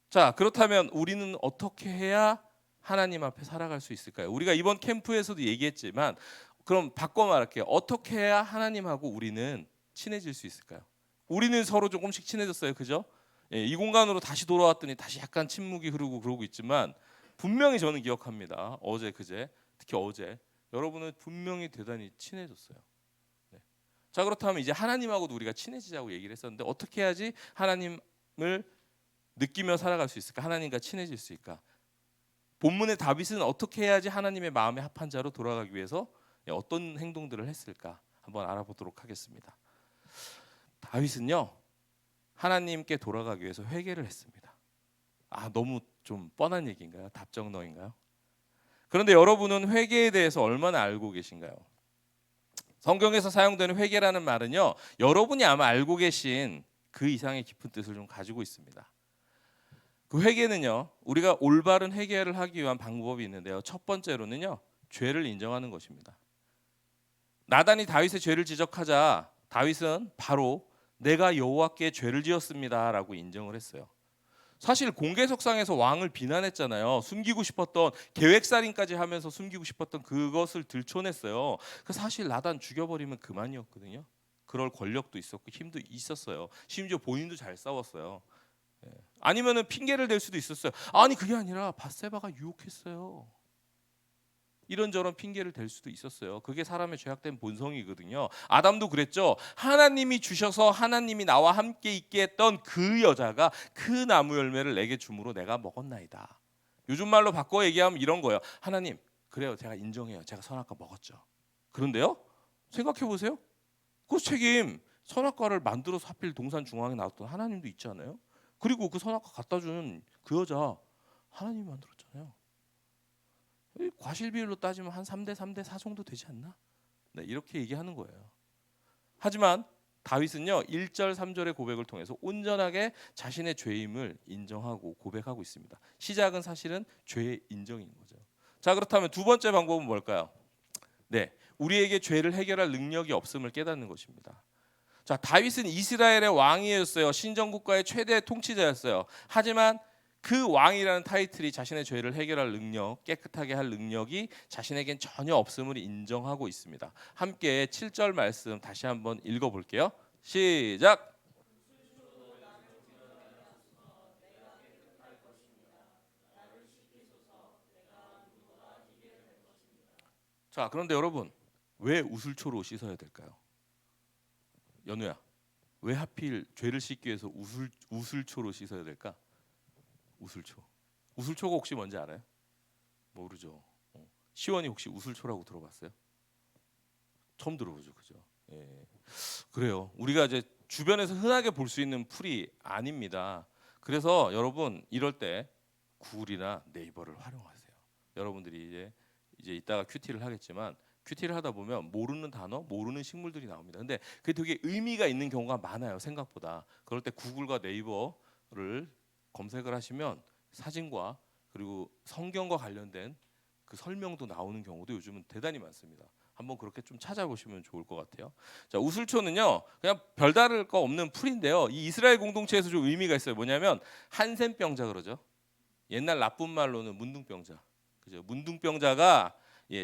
자, 그렇다면 우리는 어떻게 해야 하나님 앞에 살아갈 수 있을까요? 우리가 이번 캠프에서도 얘기했지만 그럼 바꿔 말할게요. 어떻게 해야 하나님하고 우리는 친해질 수 있을까요? 우리는 서로 조금씩 친해졌어요. 그죠? 이 공간으로 다시 돌아왔더니 다시 약간 침묵이 흐르고 그러고 있지만 분명히 저는 기억합니다. 어제 그제 특히 어제 여러분은 분명히 대단히 친해졌어요. 네. 자, 그렇다면 이제 하나님하고도 우리가 친해지자고 얘기를 했었는데 어떻게 해야지 하나님을 느끼며 살아갈 수 있을까? 하나님과 친해질 수 있을까? 본문의 다윗은 어떻게 해야지 하나님의 마음에 합한 자로 돌아가기 위해서 어떤 행동들을 했을까? 한번 알아보도록 하겠습니다. 다윗은요, 하나님께 돌아가기 위해서 회개를 했습니다. 너무 좀 뻔한 얘기인가요? 답정너인가요? 그런데 여러분은 회개에 대해서 얼마나 알고 계신가요? 성경에서 사용되는 회개라는 말은요, 여러분이 아마 알고 계신 그 이상의 깊은 뜻을 좀 가지고 있습니다. 그 회개는요, 우리가 올바른 회개를 하기 위한 방법이 있는데요, 첫 번째로는요, 죄를 인정하는 것입니다. 나단이 다윗의 죄를 지적하자 다윗은 바로 내가 여호와께 죄를 지었습니다라고 인정을 했어요. 사실 공개석상에서 왕을 비난했잖아요. 숨기고 싶었던, 계획살인까지 하면서 숨기고 싶었던 그것을 들춰냈어요. 사실 나단 죽여버리면 그만이었거든요. 그럴 권력도 있었고 힘도 있었어요. 심지어 본인도 잘 싸웠어요. 아니면은 핑계를 댈 수도 있었어요. 아니 그게 아니라 밧세바가 유혹했어요. 이런저런 핑계를 댈 수도 있었어요. 그게 사람의 죄악된 본성이거든요. 아담도 그랬죠. 하나님이 주셔서 하나님이 나와 함께 있게 했던 그 여자가 그 나무 열매를 내게 주므로 내가 먹었나이다. 요즘 말로 바꿔 얘기하면 이런 거예요. 하나님, 그래요. 제가 인정해요. 제가 선악과 먹었죠. 그런데요, 생각해 보세요. 그 책임, 선악과를 만들어서 하필 동산 중앙에 놨던 하나님도 있잖아요. 그리고 그 선악과 갖다 준 그 여자 하나님이 만들었잖아요. 과실 비율로 따지면 한 3대 3대 4 정도 되지 않나? 네, 이렇게 얘기하는 거예요. 하지만 다윗은요, 1절 3절의 고백을 통해서 온전하게 자신의 죄임을 인정하고 고백하고 있습니다. 시작은 사실은 죄의 인정인 거죠. 자, 그렇다면 두 번째 방법은 뭘까요? 네, 우리에게 죄를 해결할 능력이 없음을 깨닫는 것입니다. 자, 다윗은 이스라엘의 왕이었어요. 신정국가의 최대 통치자였어요. 하지만 그 왕이라는 타이틀이 자신의 죄를 해결할 능력, 깨끗하게 할 능력이 자신에겐 전혀 없음을 인정하고 있습니다. 함께 7절 말씀 다시 한번 읽어볼게요. 시작. 자, 그런데 여러분, 왜 우슬초로 씻어야 될까요? 연우야, 왜 하필 죄를 씻기 위해서 우슬초로 씻어야 될까? 우슬초. 우슬초가 혹시 뭔지 알아요? 모르죠. 시원이 혹시 우슬초라고 들어봤어요? 처음 들어보죠, 그죠? 예. 그래요. 우리가 이제 주변에서 흔하게 볼 수 있는 풀이 아닙니다. 그래서 여러분 이럴 때 구글이나 네이버를 활용하세요. 여러분들이 이제 이따가 큐티를 하겠지만 큐티를 하다 보면 모르는 단어, 모르는 식물들이 나옵니다. 근데 그게 되게 의미가 있는 경우가 많아요, 생각보다. 그럴 때 구글과 네이버를 검색을 하시면 사진과 그리고 성경과 관련된 그 설명도 나오는 경우도 요즘은 대단히 많습니다. 한번 그렇게 좀 찾아보시면 좋을 것 같아요. 자, 우슬초는요, 그냥 별다를 거 없는 풀인데요. 이 이스라엘 공동체에서 좀 의미가 있어요. 뭐냐면 한센병자 그러죠. 옛날 나쁜 말로는 문둥병자. 그죠? 문둥병자가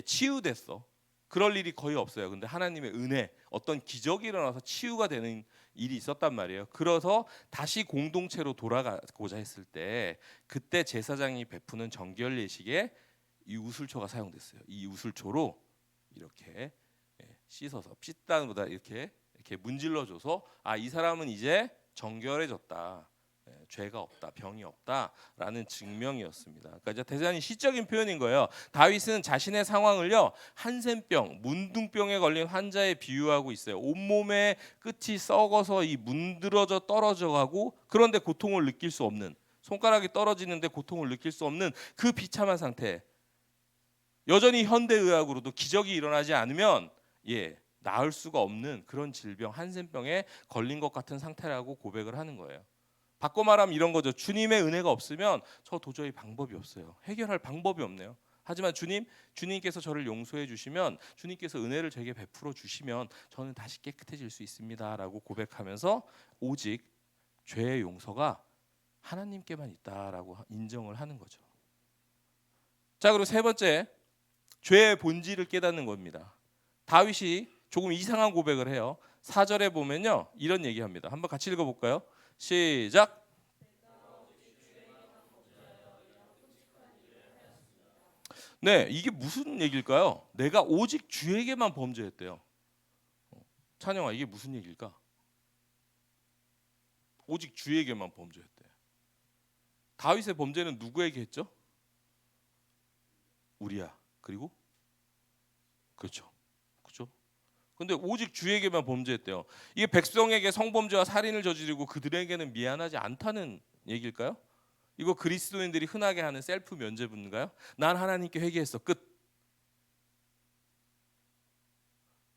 치유됐어. 그럴 일이 거의 없어요. 근데 하나님의 은혜, 어떤 기적이 일어나서 치유가 되는 일이 있었단 말이에요. 그래서 다시 공동체로 돌아가고자 했을 때 그때 제사장이 베푸는 정결 예식에 이 우슬초가 사용됐어요. 이 우슬초로 이렇게 씻어서 씻다는 보다 이렇게 문질러줘서 이 사람은 이제 정결해졌다. 죄가 없다, 병이 없다라는 증명이었습니다. 그러니까 이제 대단히 시적인 표현인 거예요. 다윗은 자신의 상황을요 한센병, 문둥병에 걸린 환자에 비유하고 있어요. 온몸의 끝이 썩어서 이 문드러져 떨어져가고 그런데 고통을 느낄 수 없는, 손가락이 떨어지는데 고통을 느낄 수 없는 그 비참한 상태. 여전히 현대의학으로도 기적이 일어나지 않으면 나을 수가 없는 그런 질병, 한센병에 걸린 것 같은 상태라고 고백을 하는 거예요. 바꿔 말하면 이런 거죠. 주님의 은혜가 없으면 저 도저히 방법이 없어요. 해결할 방법이 없네요. 하지만 주님께서 저를 용서해 주시면, 주님께서 은혜를 제게 베풀어 주시면 저는 다시 깨끗해질 수 있습니다라고 고백하면서 오직 죄의 용서가 하나님께만 있다라고 인정을 하는 거죠. 자, 그리고 세 번째, 죄의 본질을 깨닫는 겁니다. 다윗이 조금 이상한 고백을 해요. 4절에 보면요 이런 얘기합니다. 한번 같이 읽어볼까요? 시작. 네, 이게 무슨 얘기일까요? 내가 오직 주에게만 범죄했대요. 찬영아, 이게 무슨 얘기일까? 오직 주에게만 범죄했대. 다윗의 범죄는 누구에게 했죠? 우리야. 그리고 그렇죠. 근데 오직 주에게만 범죄했대요. 이게 백성에게 성범죄와 살인을 저지르고 그들에게는 미안하지 않다는 얘기일까요? 이거 그리스도인들이 흔하게 하는 셀프 면죄부인가요? 난 하나님께 회개했어. 끝.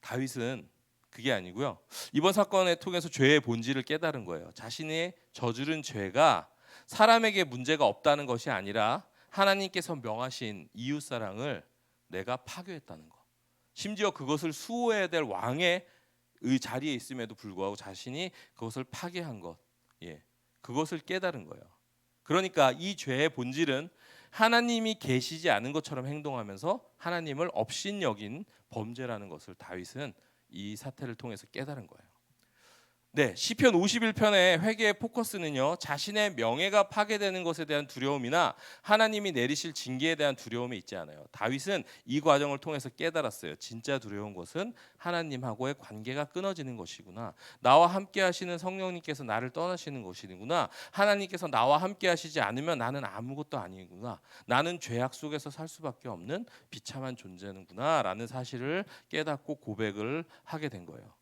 다윗은 그게 아니고요. 이번 사건을 통해서 죄의 본질을 깨달은 거예요. 자신의 저지른 죄가 사람에게 문제가 없다는 것이 아니라 하나님께서 명하신 이웃사랑을 내가 파괴했다는 거. 심지어 그것을 수호해야 될 왕의 자리에 있음에도 불구하고 자신이 그것을 파괴한 것, 그것을 깨달은 거예요. 그러니까 이 죄의 본질은 하나님이 계시지 않은 것처럼 행동하면서 하나님을 업신여긴 범죄라는 것을 다윗은 이 사태를 통해서 깨달은 거예요. 네, 시편 51편의 회개의 포커스는요, 자신의 명예가 파괴되는 것에 대한 두려움이나 하나님이 내리실 징계에 대한 두려움이 있지 않아요. 다윗은 이 과정을 통해서 깨달았어요. 진짜 두려운 것은 하나님하고의 관계가 끊어지는 것이구나. 나와 함께 하시는 성령님께서 나를 떠나시는 것이구나. 하나님께서 나와 함께 하시지 않으면 나는 아무것도 아니구나. 나는 죄악 속에서 살 수밖에 없는 비참한 존재는구나 라는 사실을 깨닫고 고백을 하게 된 거예요.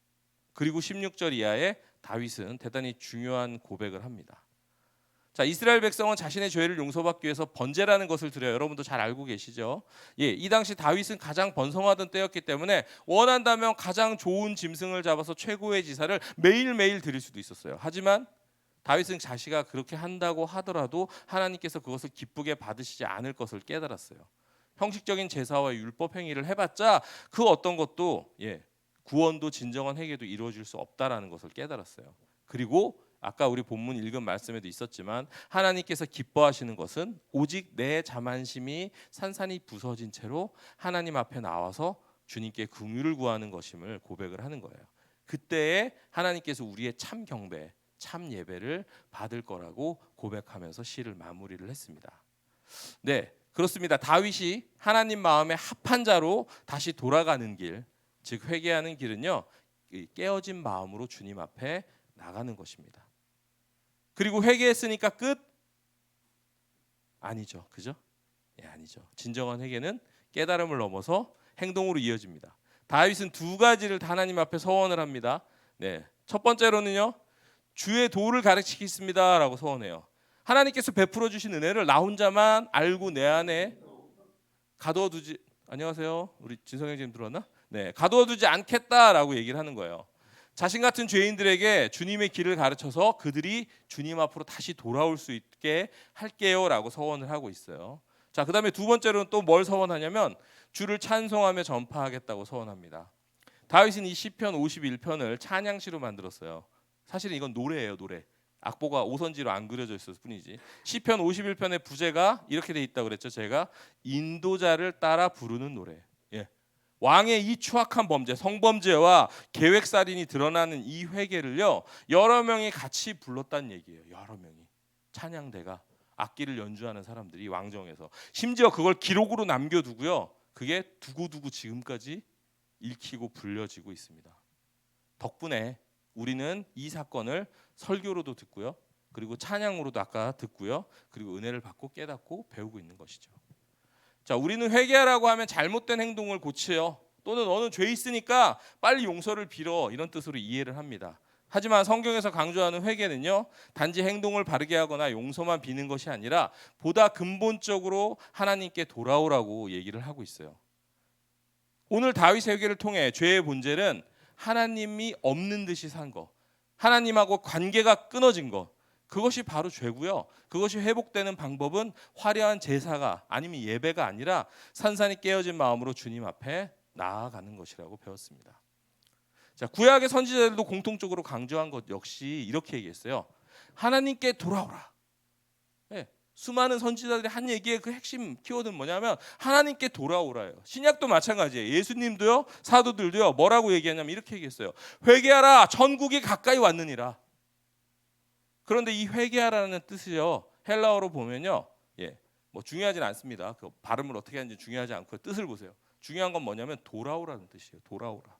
그리고 16절 이하에 다윗은 대단히 중요한 고백을 합니다. 자, 이스라엘 백성은 자신의 죄를 용서받기 위해서 번제라는 것을 드려요. 여러분도 잘 알고 계시죠? 이 당시 다윗은 가장 번성하던 때였기 때문에 원한다면 가장 좋은 짐승을 잡아서 최고의 제사를 매일매일 드릴 수도 있었어요. 하지만 다윗은 자시가 그렇게 한다고 하더라도 하나님께서 그것을 기쁘게 받으시지 않을 것을 깨달았어요. 형식적인 제사와 율법 행위를 해봤자 그 어떤 것도 구원도 진정한 회개도 이루어질 수 없다라는 것을 깨달았어요. 그리고 아까 우리 본문 읽은 말씀에도 있었지만 하나님께서 기뻐하시는 것은 오직 내 자만심이 산산이 부서진 채로 하나님 앞에 나와서 주님께 긍휼을 구하는 것임을 고백을 하는 거예요. 그때에 하나님께서 우리의 참 경배, 참 예배를 받을 거라고 고백하면서 시를 마무리를 했습니다. 네, 그렇습니다. 다윗이 하나님 마음에 합한 자로 다시 돌아가는 길, 즉 회개하는 길은요, 깨어진 마음으로 주님 앞에 나가는 것입니다. 그리고 회개했으니까 끝? 아니죠. 그죠? 아니죠. 진정한 회개는 깨달음을 넘어서 행동으로 이어집니다. 다윗은 두 가지를 하나님 앞에 서원을 합니다. 네, 첫 번째로는요, 주의 도를 가르치겠습니다라고 서원해요. 하나님께서 베풀어 주신 은혜를 나 혼자만 알고 내 안에 가둬두지. 안녕하세요. 우리 진성 형님 들어왔나? 네, 가둬두지 않겠다라고 얘기를 하는 거예요. 자신 같은 죄인들에게 주님의 길을 가르쳐서 그들이 주님 앞으로 다시 돌아올 수 있게 할게요라고 서원을 하고 있어요. 자, 그다음에 두 번째로는 또 뭘 서원하냐면 주를 찬송하며 전파하겠다고 서원합니다. 다윗은 이 시편 51편을 찬양시로 만들었어요. 사실은 이건 노래예요, 노래. 악보가 오선지로 안 그려져 있었을 뿐이지. 시편 51편의 부제가 이렇게 돼 있다고 그랬죠. 제가 인도자를 따라 부르는 노래. 예. 왕의 이 추악한 범죄, 성범죄와 계획살인이 드러나는 이 회개를요, 여러 명이 같이 불렀다는 얘기예요. 여러 명이. 찬양대가 악기를 연주하는 사람들이 왕정에서 심지어 그걸 기록으로 남겨두고요. 그게 두고두고 지금까지 읽히고 불려지고 있습니다. 덕분에 우리는 이 사건을 설교로도 듣고요. 그리고 찬양으로도 아까 듣고요. 그리고 은혜를 받고 깨닫고 배우고 있는 것이죠. 자, 우리는 회개하라고 하면 잘못된 행동을 고치요. 또는 너는 죄 있으니까 빨리 용서를 빌어, 이런 뜻으로 이해를 합니다. 하지만 성경에서 강조하는 회개는요, 단지 행동을 바르게 하거나 용서만 비는 것이 아니라 보다 근본적으로 하나님께 돌아오라고 얘기를 하고 있어요. 오늘 다윗의 회개를 통해 죄의 본질은 하나님이 없는 듯이 산 것, 하나님하고 관계가 끊어진 것, 그것이 바로 죄고요. 그것이 회복되는 방법은 화려한 제사가 아니면 예배가 아니라 산산이 깨어진 마음으로 주님 앞에 나아가는 것이라고 배웠습니다. 자, 구약의 선지자들도 공통적으로 강조한 것 역시 이렇게 얘기했어요. 하나님께 돌아오라. 네, 수많은 선지자들이 한 얘기의 그 핵심 키워드는 뭐냐면 하나님께 돌아오라예요. 신약도 마찬가지예요. 예수님도요, 사도들도요, 뭐라고 얘기하냐면 이렇게 얘기했어요. 회개하라, 천국이 가까이 왔느니라. 그런데 이 회개하라는 뜻이요, 헬라어로 보면요, 뭐 중요하진 않습니다. 그 발음을 어떻게 하는지 중요하지 않고 뜻을 보세요. 중요한 건 뭐냐면 돌아오라는 뜻이에요. 돌아오라.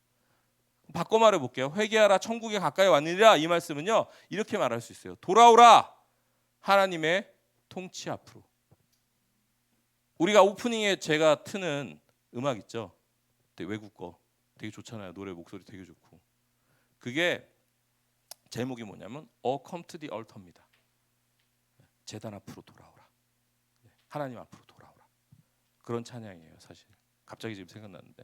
바꿔 말해 볼게요. 회개하라, 천국이 가까이 왔느니라. 이 말씀은요, 이렇게 말할 수 있어요. 돌아오라, 하나님의 통치 앞으로. 우리가 오프닝에 제가 트는 음악 있죠, 외국 거 되게 좋잖아요. 노래 목소리 되게 좋고. 그게 제목이 뭐냐면 Oh come to the altar입니다. 제단 앞으로 돌아오라. 하나님 앞으로 돌아오라. 그런 찬양이에요. 사실 갑자기 지금 생각났는데,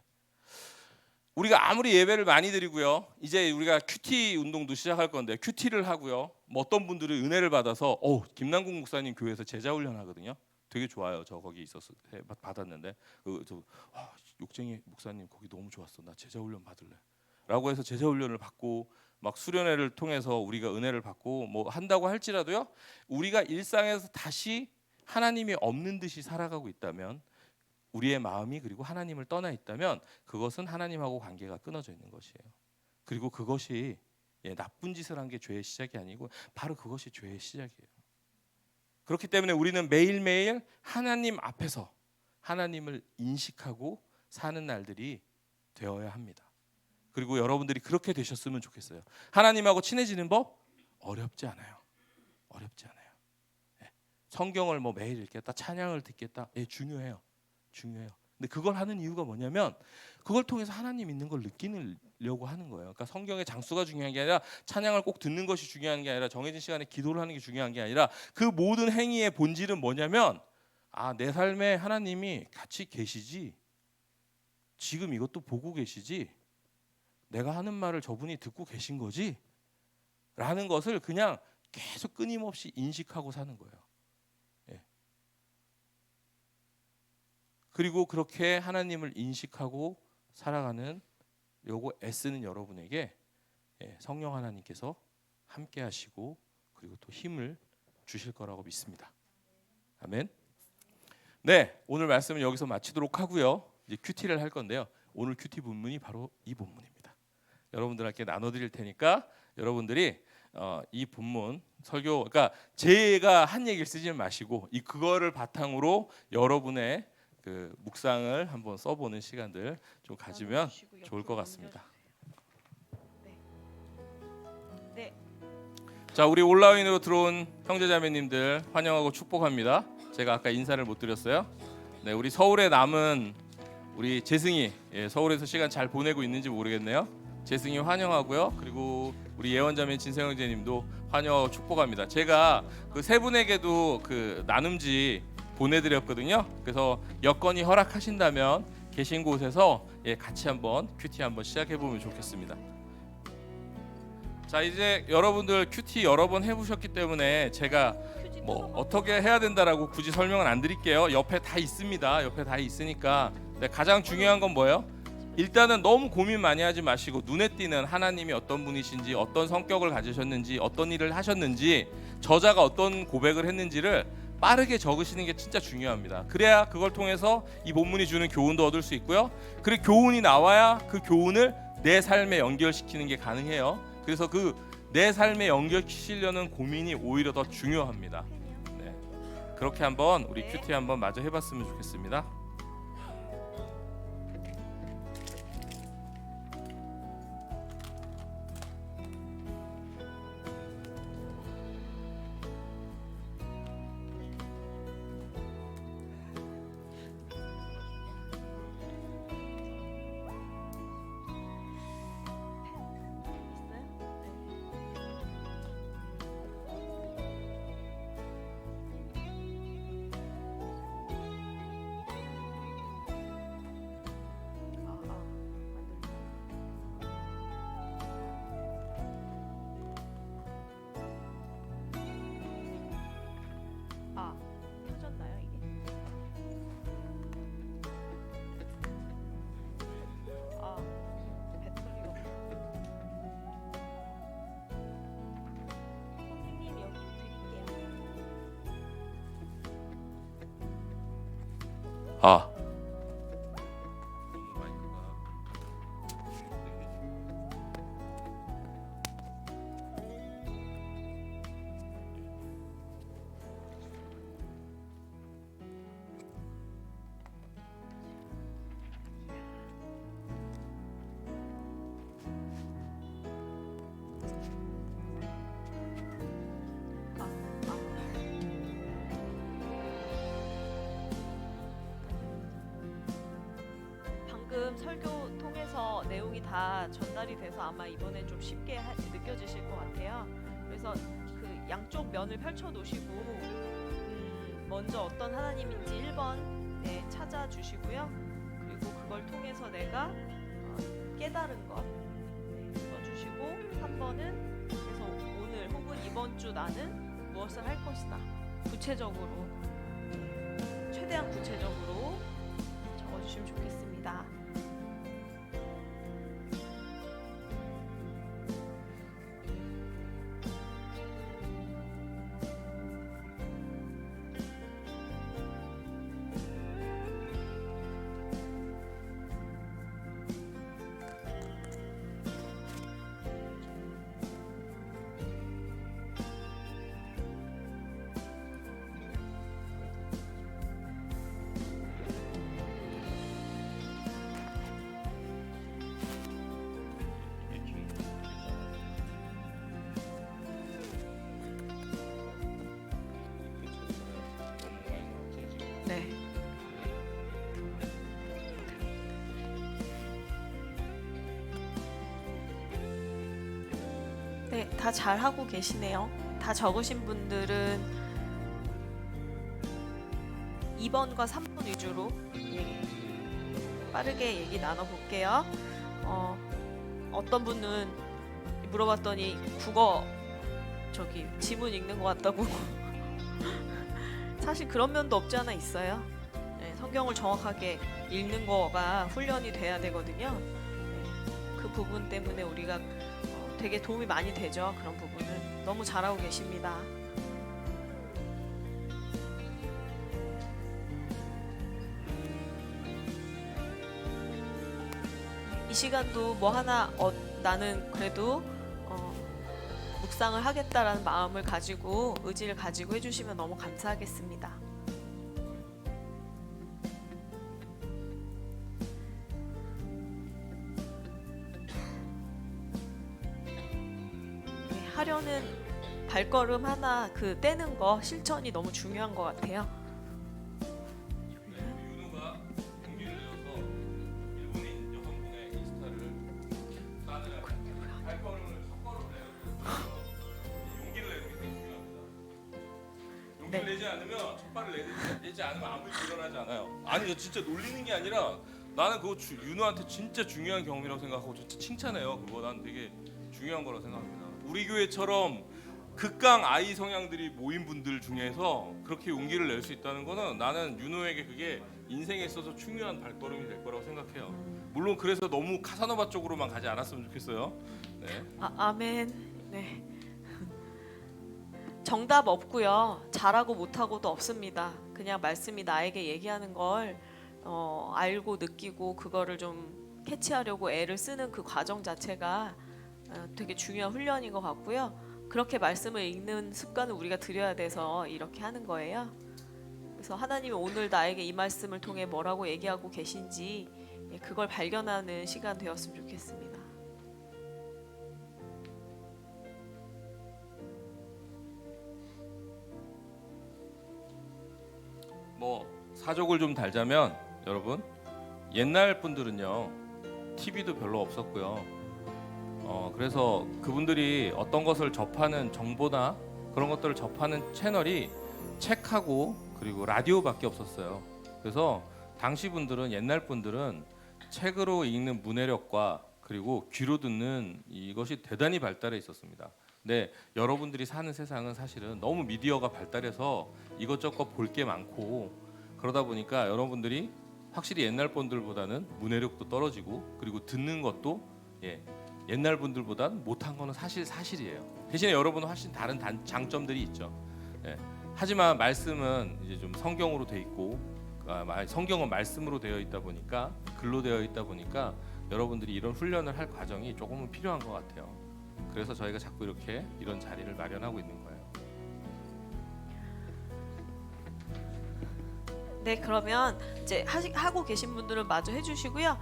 우리가 아무리 예배를 많이 드리고요, 이제 우리가 큐티 운동도 시작할 건데 큐티를 하고요, 뭐 어떤 분들이 은혜를 받아서 김남국 목사님 교회에서 제자 훈련 하거든요. 되게 좋아요. 저 거기 있어서 받았는데 욕쟁이 목사님 거기 너무 좋았어, 나 제자 훈련 받을래 라고 해서 제자 훈련을 받고 막 수련회를 통해서 우리가 은혜를 받고 뭐 한다고 할지라도요, 우리가 일상에서 다시 하나님이 없는 듯이 살아가고 있다면, 우리의 마음이 그리고 하나님을 떠나 있다면 그것은 하나님하고 관계가 끊어져 있는 것이에요. 그리고 그것이 나쁜 짓을 한 게 죄의 시작이 아니고 바로 그것이 죄의 시작이에요. 그렇기 때문에 우리는 매일매일 하나님 앞에서 하나님을 인식하고 사는 날들이 되어야 합니다. 그리고 여러분들이 그렇게 되셨으면 좋겠어요. 하나님하고 친해지는 법 어렵지 않아요. 어렵지 않아요. 성경을 뭐 매일 읽겠다, 찬양을 듣겠다, 중요해요. 중요해요. 근데 그걸 하는 이유가 뭐냐면 그걸 통해서 하나님 있는 걸 느끼려고 하는 거예요. 그러니까 성경의 장수가 중요한 게 아니라 찬양을 꼭 듣는 것이 중요한 게 아니라 정해진 시간에 기도를 하는 게 중요한 게 아니라 그 모든 행위의 본질은 뭐냐면 내 삶에 하나님이 같이 계시지, 지금 이것도 보고 계시지, 내가 하는 말을 저분이 듣고 계신 거지 라는 것을 그냥 계속 끊임없이 인식하고 사는 거예요. 그리고 그렇게 하나님을 인식하고 살아가는 요거 애쓰는 여러분에게 성령 하나님께서 함께 하시고 그리고 또 힘을 주실 거라고 믿습니다. 아멘. 네, 오늘 말씀은 여기서 마치도록 하고요. 이제 큐티를 할 건데요. 오늘 큐티 본문이 바로 이 본문입니다. 여러분들께 나눠드릴 테니까 여러분들이 이 본문 설교, 그러니까 제가 한 얘기를 쓰지 마시고 그거를 바탕으로 여러분의 그 묵상을 한번 써보는 시간들 좀 가지면 좋을 것 같습니다. 네. 자, 우리 온라인으로 들어온 형제자매님들 환영하고 축복합니다. 제가 아까 인사를 못 드렸어요. 네, 우리 서울에 남은 우리 재승이, 서울에서 시간 잘 보내고 있는지 모르겠네요. 재승이 환영하고요. 그리고 우리 예원자매 진세형제님도 환영하고 축복합니다. 제가 그 세 분에게도 그 나눔지 보내드렸거든요. 그래서 여건이 허락하신다면 계신 곳에서 같이 한번 큐티 한번 시작해 보면 좋겠습니다. 자, 이제 여러분들 큐티 여러 번 해보셨기 때문에 제가 뭐 어떻게 해야 된다라고 굳이 설명은 안 드릴게요. 옆에 다 있습니다. 옆에 다 있으니까. 근데 가장 중요한 건 뭐예요? 일단은 너무 고민 많이 하지 마시고 눈에 띄는 하나님이 어떤 분이신지, 어떤 성격을 가지셨는지, 어떤 일을 하셨는지, 저자가 어떤 고백을 했는지를 빠르게 적으시는 게 진짜 중요합니다. 그래야 그걸 통해서 이 본문이 주는 교훈도 얻을 수 있고요. 그리고 교훈이 나와야 그 교훈을 내 삶에 연결시키는 게 가능해요. 그래서 그 내 삶에 연결시키려는 고민이 오히려 더 중요합니다. 네. 그렇게 한번 우리 큐티 한번 마저 해봤으면 좋겠습니다. 켜졌나요 이게? 배터리가 없나? 선생님 여기 드릴게요. 아. 방금 설교 통해서 내용이 다 전달이 돼서 아마 이번엔 좀 쉽게 느껴지실 것 같아요. 그래서 그 양쪽 면을 펼쳐 놓으시고 먼저 어떤 하나님인지 1번 찾아주시고요. 그리고 그걸 통해서 내가 깨달은 것 써주시고 3번은 그래서 오늘 혹은 이번 주 나는 무엇을 할 것이다. 구체적으로 최대한 구체적으로 적어주시면 좋겠습니다. 네. 네, 다 잘하고 계시네요. 다 적으신 분들은 2번과 3번 위주로 빠르게 얘기 나눠볼게요. 어떤 분은 물어봤더니 국어 지문 읽는 것 같다고 사실 그런 면도 없지 않아 있어요. 네, 성경을 정확하게 읽는 거가 훈련이 돼야 되거든요. 네, 그 부분 때문에 우리가 되게 도움이 많이 되죠. 그런 부분은 너무 잘하고 계십니다. 이 시간도 뭐 하나 나는 그래도 묵상을 하겠다라는 마음을 가지고 의지를 가지고 해주시면 너무 감사하겠습니다. 네, 하려는 발걸음 하나 떼는 거 실천이 너무 중요한 것 같아요. 윤호가 용기를 내서 일본인 여성분의 인스타를 따느라 발걸음을 첫걸음 내서 용기를 내는 게 되게 중요합니다. 용기를 내지 않으면 첫 발을 내지 않으면 아무 일도 일어나지 않아요. 아니 진짜 놀리는 게 아니라 나는 그거 윤호한테 진짜 중요한 경험이라고 생각하고 진짜 칭찬해요. 그거 난 되게 중요한 거라고 생각합니다. 우리 교회처럼 극강 아이 성향들이 모인 분들 중에서 그렇게 용기를 낼 수 있다는 거는 나는 윤호에게 그게 인생에 있어서 중요한 발걸음이 될 거라고 생각해요. 물론 그래서 너무 카사노바 쪽으로만 가지 않았으면 좋겠어요. 네. 아멘. 네. 정답 없고요. 잘하고 못하고도 없습니다. 그냥 말씀이 나에게 얘기하는 걸 알고 느끼고 그거를 좀 캐치하려고 애를 쓰는 그 과정 자체가 되게 중요한 훈련인 것 같고요. 그렇게 말씀을 읽는 습관을 우리가 들여야 돼서 이렇게 하는 거예요. 그래서 하나님이 오늘 나에게 이 말씀을 통해 뭐라고 얘기하고 계신지 그걸 발견하는 시간 되었으면 좋겠습니다. 뭐 사족을 좀 달자면 여러분 옛날 분들은요 TV도 별로 없었고요. 그래서 그분들이 어떤 것을 접하는 정보나 그런 것들을 접하는 채널이 책하고 그리고 라디오밖에 없었어요. 그래서 당시 분들은 옛날 분들은 책으로 읽는 문해력과 그리고 귀로 듣는 이것이 대단히 발달해 있었습니다. 근데 여러분들이 사는 세상은 사실은 너무 미디어가 발달해서 이것저것 볼 게 많고 그러다 보니까 여러분들이 확실히 옛날 분들보다는 문해력도 떨어지고 그리고 듣는 것도 옛날 분들보다 못한 거는 사실이에요. 대신에 여러분은 훨씬 다른 장점들이 있죠. 하지만 말씀은 이제 좀 성경으로 돼 있고 성경은 말씀으로 되어 있다 보니까 글로 되어 있다 보니까 여러분들이 이런 훈련을 할 과정이 조금은 필요한 것 같아요. 그래서 저희가 자꾸 이렇게 이런 자리를 마련하고 있는 거예요. 네, 그러면 이제 하고 계신 분들은 마저 해주시고요.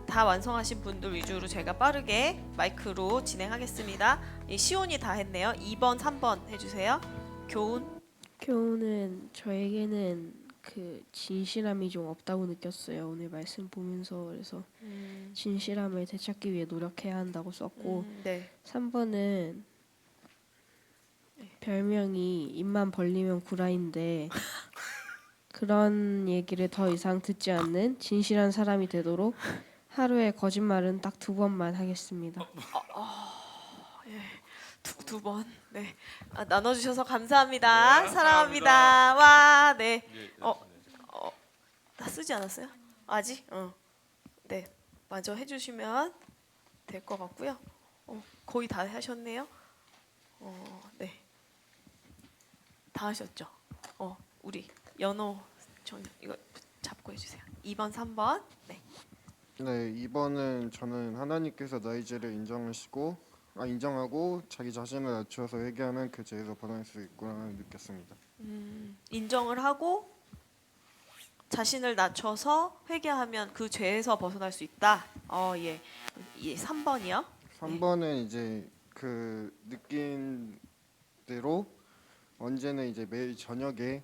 다 완성하신 분들 위주로 제가 빠르게 마이크로 진행하겠습니다. 시온이 다 했네요. 2번, 3번 해주세요. 교훈은 저에게는 그 진실함이 좀 없다고 느꼈어요. 오늘 말씀 보면서. 그래서 진실함을 되찾기 위해 노력해야 한다고 썼고 네. 3번은 별명이 입만 벌리면 구라인데 그런 얘기를 더 이상 듣지 않는 진실한 사람이 되도록 하루에 거짓말은 딱 2번만 하겠습니다. 두 번. 네. 나눠주셔서 감사합니다. 네, 사랑합니다. 와, 네. 다 쓰지 않았어요? 아직? 네. 마저 해주시면 될 것 같고요. 거의 다 하셨네요. 네. 다 하셨죠? 우리 연호 이거 잡고 해주세요. 2번, 3번. 네. 네, 2번은 저는 하나님께서 너희 죄를 인정하고 자기 자신을 낮추어서 회개하면 그 죄에서 벗어날 수 있구나 느꼈습니다. 인정을 하고 자신을 낮춰서 회개하면 그 죄에서 벗어날 수 있다. 예. 3번이요. 3번은 이제 그 느낀 대로 언제는 이제 매일 저녁에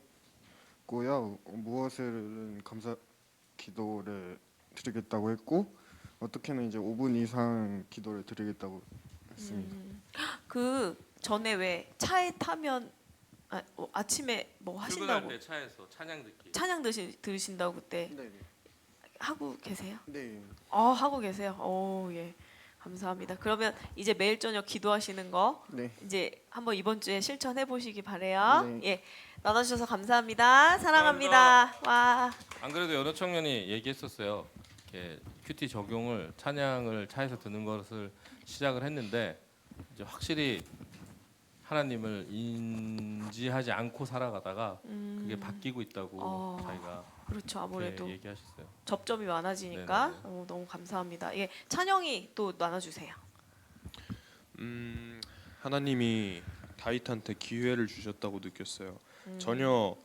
고요. 무엇을 감사 기도를 드리겠다고 했고 어떻게는 이제 5분 이상 기도를 드리겠다고 했습니다. 그 전에 왜 차에 타면 아침에 뭐 출근할 하신다고 때 차에서 찬양 듣기. 찬양 들으신다고 그때 네, 하고 계세요? 네, 하고 계세요. 예. 감사합니다. 그러면 이제 매일 저녁 기도하시는 거 네. 이제 한번 이번 주에 실천해 보시기 바래요. 네. 예. 나눠주셔서 감사합니다. 사랑합니다. 와. 안 그래도 여러 청년이 얘기했었어요. 이렇게 큐티 적용을 찬양을 차에서 듣는 것을 시작을 했는데 이제 확실히 하나님을 인지하지 않고 살아가다가 그게 바뀌고 있다고 자기가 그렇죠. 아무래도 얘기하셨어요. 접점이 많아지니까 네네네. 너무 감사합니다. 예. 찬영이 또 나눠주세요. 하나님이 다윗한테 기회를 주셨다고 느꼈어요. 전혀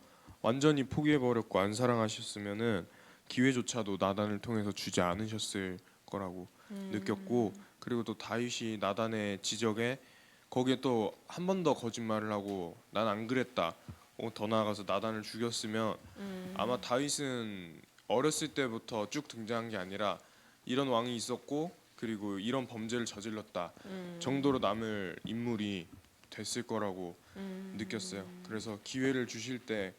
완전히 포기해버렸고 안 사랑하셨으면은 기회조차도 나단을 통해서 주지 않으셨을 거라고 느꼈고 그리고 또 다윗이 나단의 지적에 거기에 또 한 번 더 거짓말을 하고 난 안 그랬다. 더 나아가서 나단을 죽였으면 아마 다윗은 어렸을 때부터 쭉 등장한 게 아니라 이런 왕이 있었고 그리고 이런 범죄를 저질렀다 정도로 남을 인물이 됐을 거라고 느꼈어요. 그래서 기회를 주실 때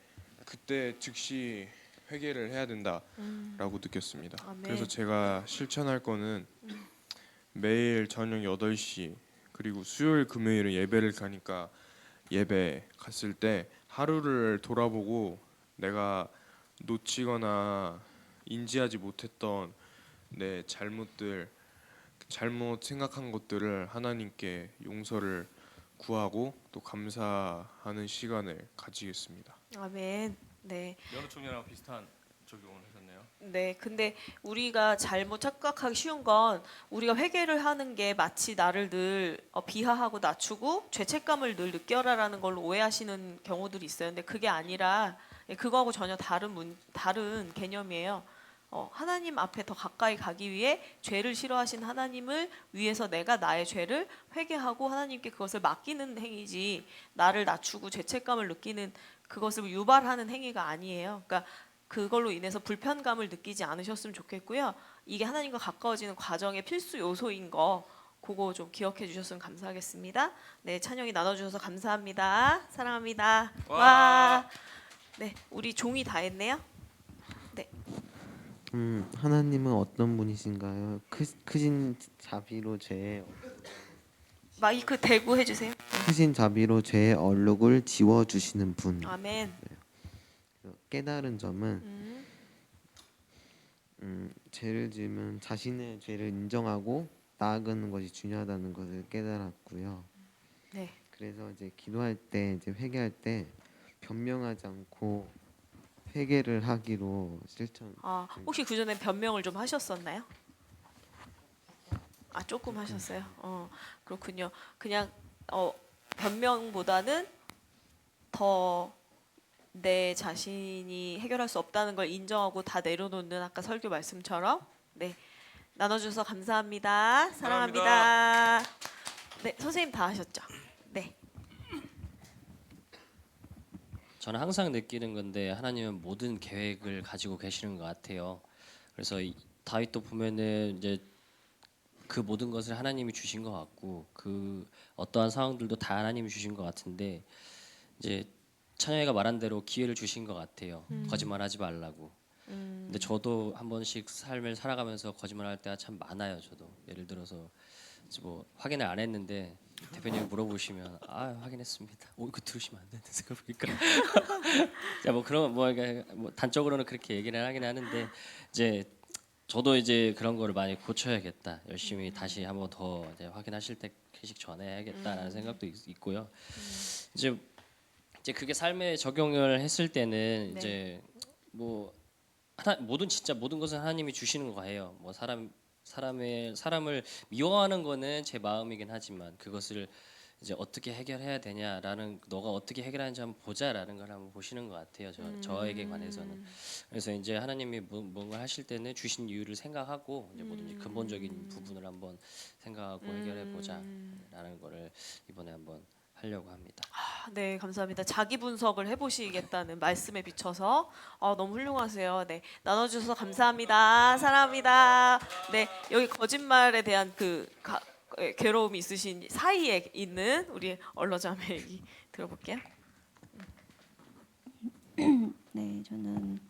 그때 즉시 회개를 해야 된다라고 느꼈습니다. 아멘. 그래서 제가 실천할 거는 매일 저녁 8시 그리고 수요일 금요일은 예배를 가니까 예배 갔을 때 하루를 돌아보고 내가 놓치거나 인지하지 못했던 내 잘못들, 잘못 생각한 것들을 하나님께 용서를 구하고 또 감사하는 시간을 가지겠습니다. 아멘. 네. 여느 청년하고 비슷한 적용을 하셨네요. 네, 근데 우리가 잘못 착각하기 쉬운 건 우리가 회개를 하는 게 마치 나를 늘 비하하고 낮추고 죄책감을 늘 느껴라라는 걸로 오해하시는 경우들이 있어요. 근데 그게 아니라 그거하고 전혀 다른 개념이에요. 하나님 앞에 더 가까이 가기 위해 죄를 싫어하신 하나님을 위해서 내가 나의 죄를 회개하고 하나님께 그것을 맡기는 행위지 나를 낮추고 죄책감을 느끼는 그것을 유발하는 행위가 아니에요. 그러니까 그걸로 인해서 불편감을 느끼지 않으셨으면 좋겠고요. 이게 하나님과 가까워지는 과정의 필수 요소인 거 그거 좀 기억해 주셨으면 감사하겠습니다. 네, 찬영이 나눠주셔서 감사합니다. 사랑합니다. 와. 네, 우리 종이 다 했네요. 네. 하나님은 어떤 분이신가요? 크신 자비로 마이크 대고 해주세요. 크신 자비로 죄의 얼룩을 지워 주시는 분. 아멘. 깨달은 점은 죄를 지으면 자신의 죄를 인정하고 나아가는 것이 중요하다는 것을 깨달았고요. 네. 그래서 이제 기도할 때 이제 회개할 때 변명하지 않고 회개를 하기로 실천. 혹시 그 전에 변명을 좀 하셨었나요? 조금 하셨어요. 그렇군요. 그냥 변명보다는 더 내 자신이 해결할 수 없다는 걸 인정하고 다 내려놓는 아까 설교 말씀처럼 네 나눠주셔서 감사합니다. 사랑합니다. 네 선생님 다 하셨죠? 네. 저는 항상 느끼는 건데 하나님은 모든 계획을 가지고 계시는 것 같아요. 그래서 다윗도 보면은 이제 그 모든 것을 하나님이 주신 것 같고 그 어떠한 상황들도 다 하나님이 주신 것 같은데 이제 찬영이가 말한 대로 기회를 주신 것 같아요. 거짓말하지 말라고. 근데 저도 한 번씩 삶을 살아가면서 거짓말할 때가 참 많아요. 저도 예를 들어서 뭐 확인을 안 했는데 대표님이 물어보시면 확인했습니다. 이거 들으시면 안 되는데 생각해보니까 자 뭐 그런 뭐 단적으로는 그렇게 얘기를 하긴 하는데 이제 저도 이제 그런 거를 많이 고쳐야겠다. 열심히 다시 한번 더 이제 확인하실 때 회식 전에 해야겠다라는 생각도 있고요. 이제 그게 삶에 적용을 했을 때는 네. 이제 뭐 진짜 모든 것은 하나님이 주시는 거예요. 뭐 사람을 미워하는 거는 제 마음이긴 하지만 그것을 이제 어떻게 해결해야 되냐라는 너가 어떻게 해결하는지 한번 보자라는 걸 한번 보시는 것 같아요. 저에게 관해서는. 그래서 이제 하나님이 뭔가 하실 때는 주신 이유를 생각하고 이제 뭐든지 근본적인 부분을 한번 생각하고 해결해 보자라는 거를 이번에 한번 하려고 합니다. 네, 감사합니다. 자기 분석을 해보시겠다는 말씀에 비춰서 너무 훌륭하세요. 네, 나눠주셔서 감사합니다. 사랑합니다. 네, 여기 거짓말에 대한 괴로움이 있으신 사이에 있는 우리 얼러자매 얘기 들어볼게요. 네, 저는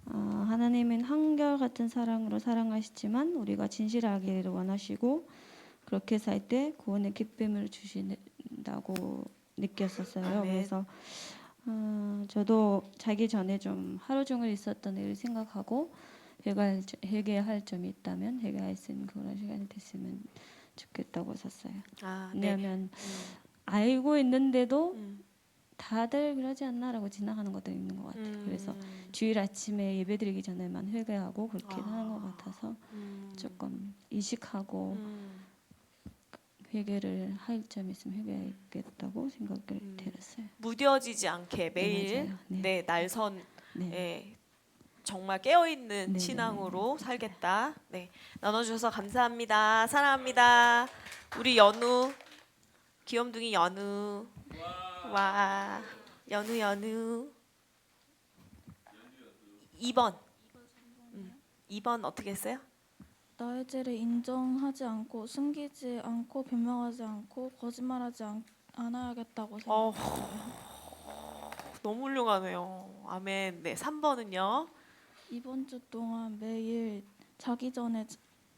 하나님은 한결같은 사랑으로 사랑하시지만 우리가 진실하기를 원하시고 그렇게 살 때 구원의 기쁨을 주신다고 느꼈었어요. 아멘. 그래서 저도 자기 전에 좀 하루 종일 있었던 일을 생각하고 회개할 점이 있다면 회개할 수 있는 그런 시간이 됐으면 좋겠다고 썼어요. 네. 왜냐하면 알고 있는데도 다들 그러지 않나라고 지나가는 것도 있는 것 같아요. 그래서 주일 아침에 예배드리기 전에만 회개하고 그렇게 하는 것 같아서 조금 이식하고 회개를 할 점이 있으면 회개하겠다고 생각을 들었어요. 무뎌지지 않게 매일 맞아요. 네. 네, 날선 네. 정말 깨어있는 네, 신앙으로 살겠다. 네, 나눠주셔서 감사합니다. 사랑합니다. 우리 연우, 귀염둥이 연우. 와, 연우. 2번. 2번 어떻게 했어요? 나의 죄를 인정하지 않고 숨기지 않고 변명하지 않고 거짓말하지 않아야겠다고 생각했어요. 너무 훌륭하네요. 아멘. 네, 3번은요. 이번 주 동안 매일 자기 전에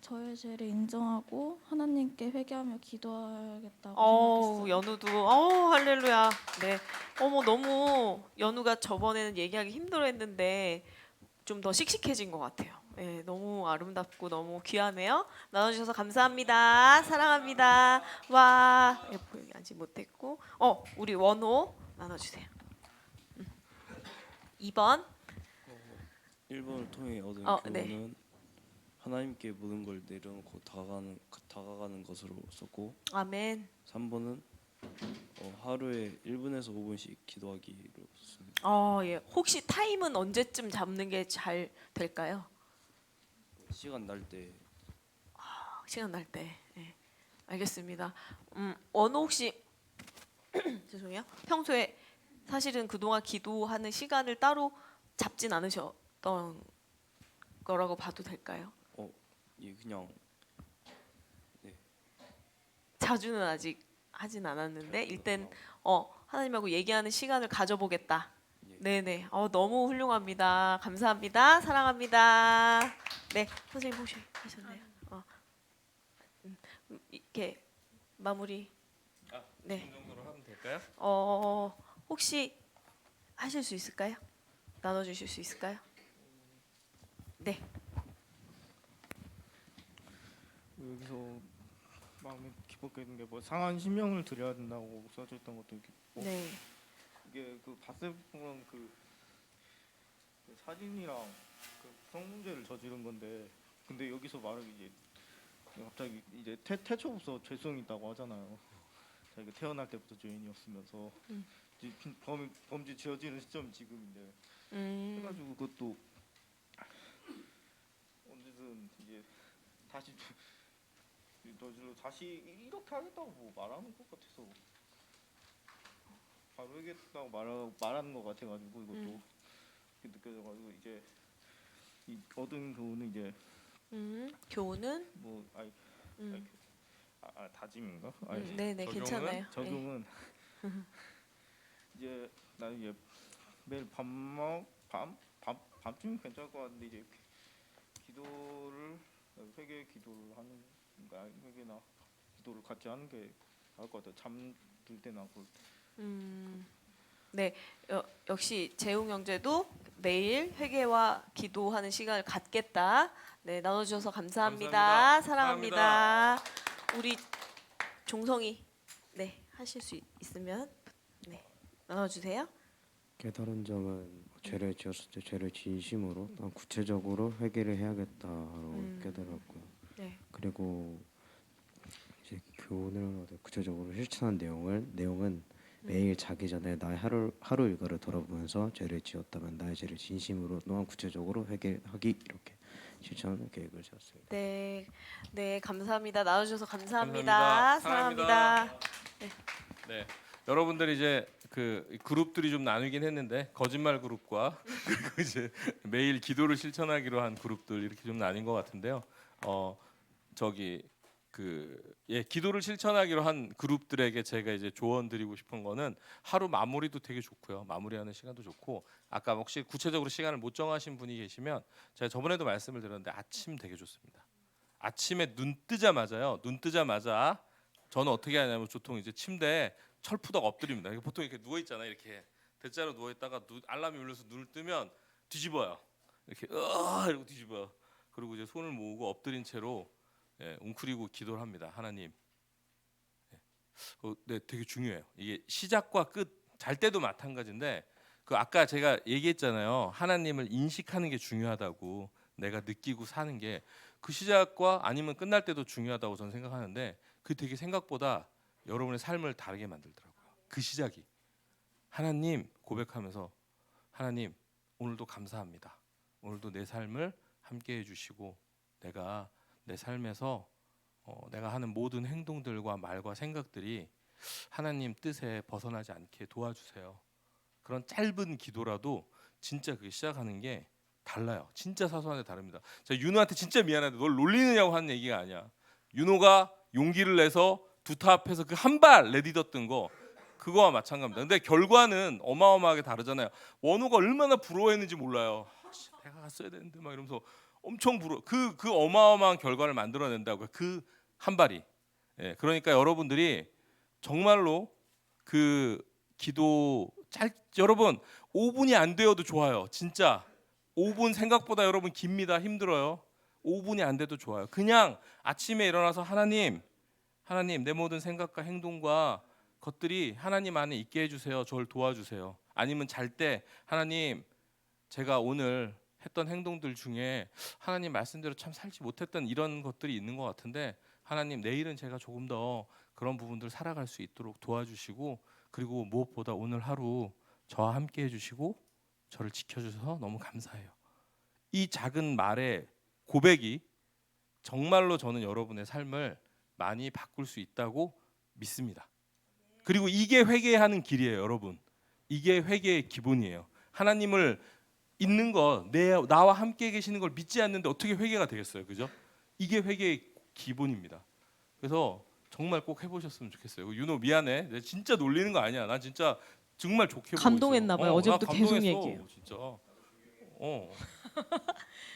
저의 죄를 인정하고 하나님께 회개하며 기도하겠다고 어우, 생각했어요. 연우도 어우, 할렐루야. 네. 어머, 너무 연우가 저번에는 얘기하기 힘들어했는데 좀 더 씩씩해진 것 같아요. 네, 너무 아름답고 너무 귀하네요. 나눠주셔서 감사합니다. 사랑합니다. 와, 여기 아직 못했고, 우리 원호 나눠주세요. 2번. 1번을 통해 얻은 네. 교훈은 하나님께 모든 걸 내려놓고 다가가는 것으로 썼고, 아멘. 3번은 하루에 1분에서 5분씩 기도하기로 썼습니다. 예. 혹시 타임은 언제쯤 잡는 게 잘 될까요? 시간 날 때 시간 날 때. 네. 알겠습니다. 원호 혹시 죄송해요. 평소에 사실은 그동안 기도하는 시간을 따로 잡진 않으셨던 거라고 봐도 될까요? 예, 그냥 자주는 아직 하진 않았는데 일단 하나님하고 얘기하는 시간을 가져보겠다. 네네. 너무 훌륭합니다. 감사합니다. 사랑합니다. 네, 선생님 혹시 하셨나요? 이렇게 마무리. 네. 이 정도로 하면 될까요? 혹시 하실 수 있을까요? 나눠주실 수 있을까요? 네. 여기서 마음이 깊게 든 게 뭐 상한 심령을 드려야 된다고 써져 있던 것도 있고 네. 이게 그 봤을 보면 그 사진이랑 그 성문제를 저지른 건데 근데 여기서 말은 이제 갑자기 이제 태초부터 죄성이 있다고 하잖아요. 자기가 태어날 때부터 죄인이었으면서 이제 범죄 지어지는 시점이 지금인데 해가지고 그것도 언제든 이제 다시 너질로 다시 이렇게 하겠다고 뭐 말하는 것 같아서 바로 하겠다고 말하는 것 같아가지고 이것도 이렇게 느껴져가지고 이제 이 얻은 교훈은 이제 교훈은 뭐 다짐인가? 네네, 괜찮아요. 적용은 이제 나는 이제 매일 밤쯤 괜찮을 것 같은데 이제 기도를 회개 기도를 하는 회개나 기도를 같이 하는 게 나을 것 같아요. 잠들 때나 그럴 때. 네, 역시 재웅 형제도 매일 회개와 기도하는 시간을 갖겠다. 네, 나눠주셔서 감사합니다. 감사합니다. 사랑합니다. 우리 종성이 네 하실 수 있으면 네 나눠주세요. 깨달은 점은 죄를 지었을 때 죄를 진심으로 구체적으로 회개를 해야겠다라고 깨달았고요. 네. 그리고 이제 교훈을 구체적으로 실천한 내용은 매일 자기 전에 나의 하루 일과를 돌아보면서 죄를 지었다면 나의 죄를 진심으로 또한 구체적으로 회개하기 이렇게 실천 계획을 세웠습니다. 네, 네 감사합니다. 나눠주셔서 감사합니다. 감사합니다. 사랑합니다. 네. 여러분들이 이제 그 그룹들이 좀 나뉘긴 했는데 거짓말 그룹과 그리고 이제 매일 기도를 실천하기로 한 그룹들 이렇게 좀 나뉜 것 같은데요. 기도를 실천하기로 한 그룹들에게 제가 이제 조언 드리고 싶은 거는 하루 마무리도 되게 좋고요. 마무리하는 시간도 좋고 아까 혹시 구체적으로 시간을 못 정하신 분이 계시면 제가 저번에도 말씀을 드렸는데 아침 되게 좋습니다. 아침에 눈 뜨자마자 저는 어떻게 하냐면 보통 이제 침대에 철푸덕 엎드립니다. 보통 이렇게 누워 있잖아요. 이렇게 대자로 누워 있다가 알람이 울려서 눈을 뜨면 뒤집어요. 이렇게 이러고 뒤집어요. 그리고 이제 손을 모으고 엎드린 채로 웅크리고 기도를 합니다. 하나님. 네, 되게 중요해요. 이게 시작과 끝, 잘 때도 마찬가지인데 그 아까 제가 얘기했잖아요. 하나님을 인식하는 게 중요하다고 내가 느끼고 사는 게 그 시작과 아니면 끝날 때도 중요하다고 저는 생각하는데 그게 되게 생각보다 여러분의 삶을 다르게 만들더라고요. 그 시작이 하나님 고백하면서 하나님 오늘도 감사합니다. 오늘도 내 삶을 함께 해주시고 내가 내 삶에서 내가 하는 모든 행동들과 말과 생각들이 하나님 뜻에 벗어나지 않게 도와주세요. 그런 짧은 기도라도 진짜 그게 시작하는 게 달라요. 진짜 사소한데 다릅니다. 제가 윤호한테 진짜 미안한데 널 놀리느냐고 하는 얘기가 아니야. 윤호가 용기를 내서 두타 앞에서 그 한 발 내딛었던 거 그거와 마찬가지입니다. 근데 결과는 어마어마하게 다르잖아요. 원호가 얼마나 부러워했는지 몰라요. 내가 갔어야 되는데 막 이러면서 엄청 그 어마어마한 결과를 만들어낸다고요. 그 한 발이. 예, 그러니까 여러분들이 정말로 그 기도 여러분 5분이 안 되어도 좋아요. 진짜 5분 생각보다 여러분 깁니다. 힘들어요. 5분이 안 돼도 좋아요. 그냥 아침에 일어나서 하나님 내 모든 생각과 행동과 것들이 하나님 안에 있게 해주세요. 저를 도와주세요. 아니면 잘 때 하나님 제가 오늘 했던 행동들 중에 하나님 말씀대로 참 살지 못했던 이런 것들이 있는 것 같은데 하나님 내일은 제가 조금 더 그런 부분들 살아갈 수 있도록 도와주시고 그리고 무엇보다 오늘 하루 저와 함께 해주시고 저를 지켜주셔서 너무 감사해요. 이 작은 말의 고백이 정말로 저는 여러분의 삶을 많이 바꿀 수 있다고 믿습니다. 그리고 이게 회개하는 길이에요, 여러분. 이게 회개의 기본이에요. 하나님을 있는 거, 나와 함께 계시는 걸 믿지 않는데 어떻게 회개가 되겠어요, 그죠? 이게 회개의 기본입니다. 그래서 정말 꼭 해보셨으면 좋겠어요. 윤호 미안해, 내가 진짜 놀리는 거 아니야. 나 진짜 정말 좋게 보고 감동했나 있어. 봐요. 어제부터 나 계속 감동했어, 얘기해요. 진짜.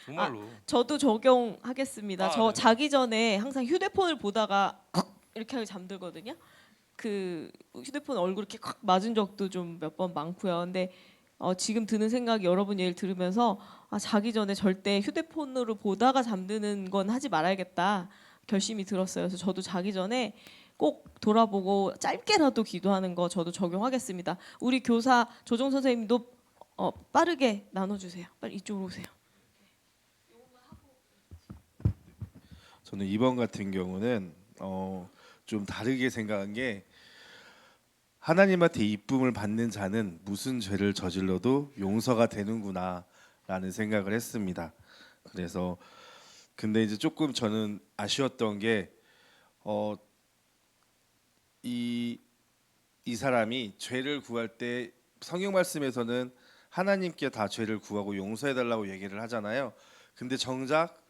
정말로. 저도 적용하겠습니다. 저 네. 자기 전에 항상 휴대폰을 보다가 이렇게 하고 잠들거든요. 그 휴대폰 얼굴 이렇게 콱 맞은 적도 좀 몇 번 많고요. 근데 지금 드는 생각이 여러분 얘기를 들으면서 자기 전에 절대 휴대폰으로 보다가 잠드는 건 하지 말아야겠다 결심이 들었어요. 그래서 저도 자기 전에 꼭 돌아보고 짧게라도 기도하는 거 저도 적용하겠습니다. 우리 교사 조정 선생님도 빠르게 나눠주세요. 빨리 이쪽으로 오세요. 저는 이번 같은 경우는 좀 다르게 생각한 게 하나님한테 이쁨을 받는 자는 무슨 죄를 저질러도 용서가 되는구나라는 생각을 했습니다. 그래서 근데 이제 조금 저는 아쉬웠던 게 이 사람이 죄를 구할 때 성경 말씀에서는 하나님께 다 죄를 구하고 용서해 달라고 얘기를 하잖아요. 근데 정작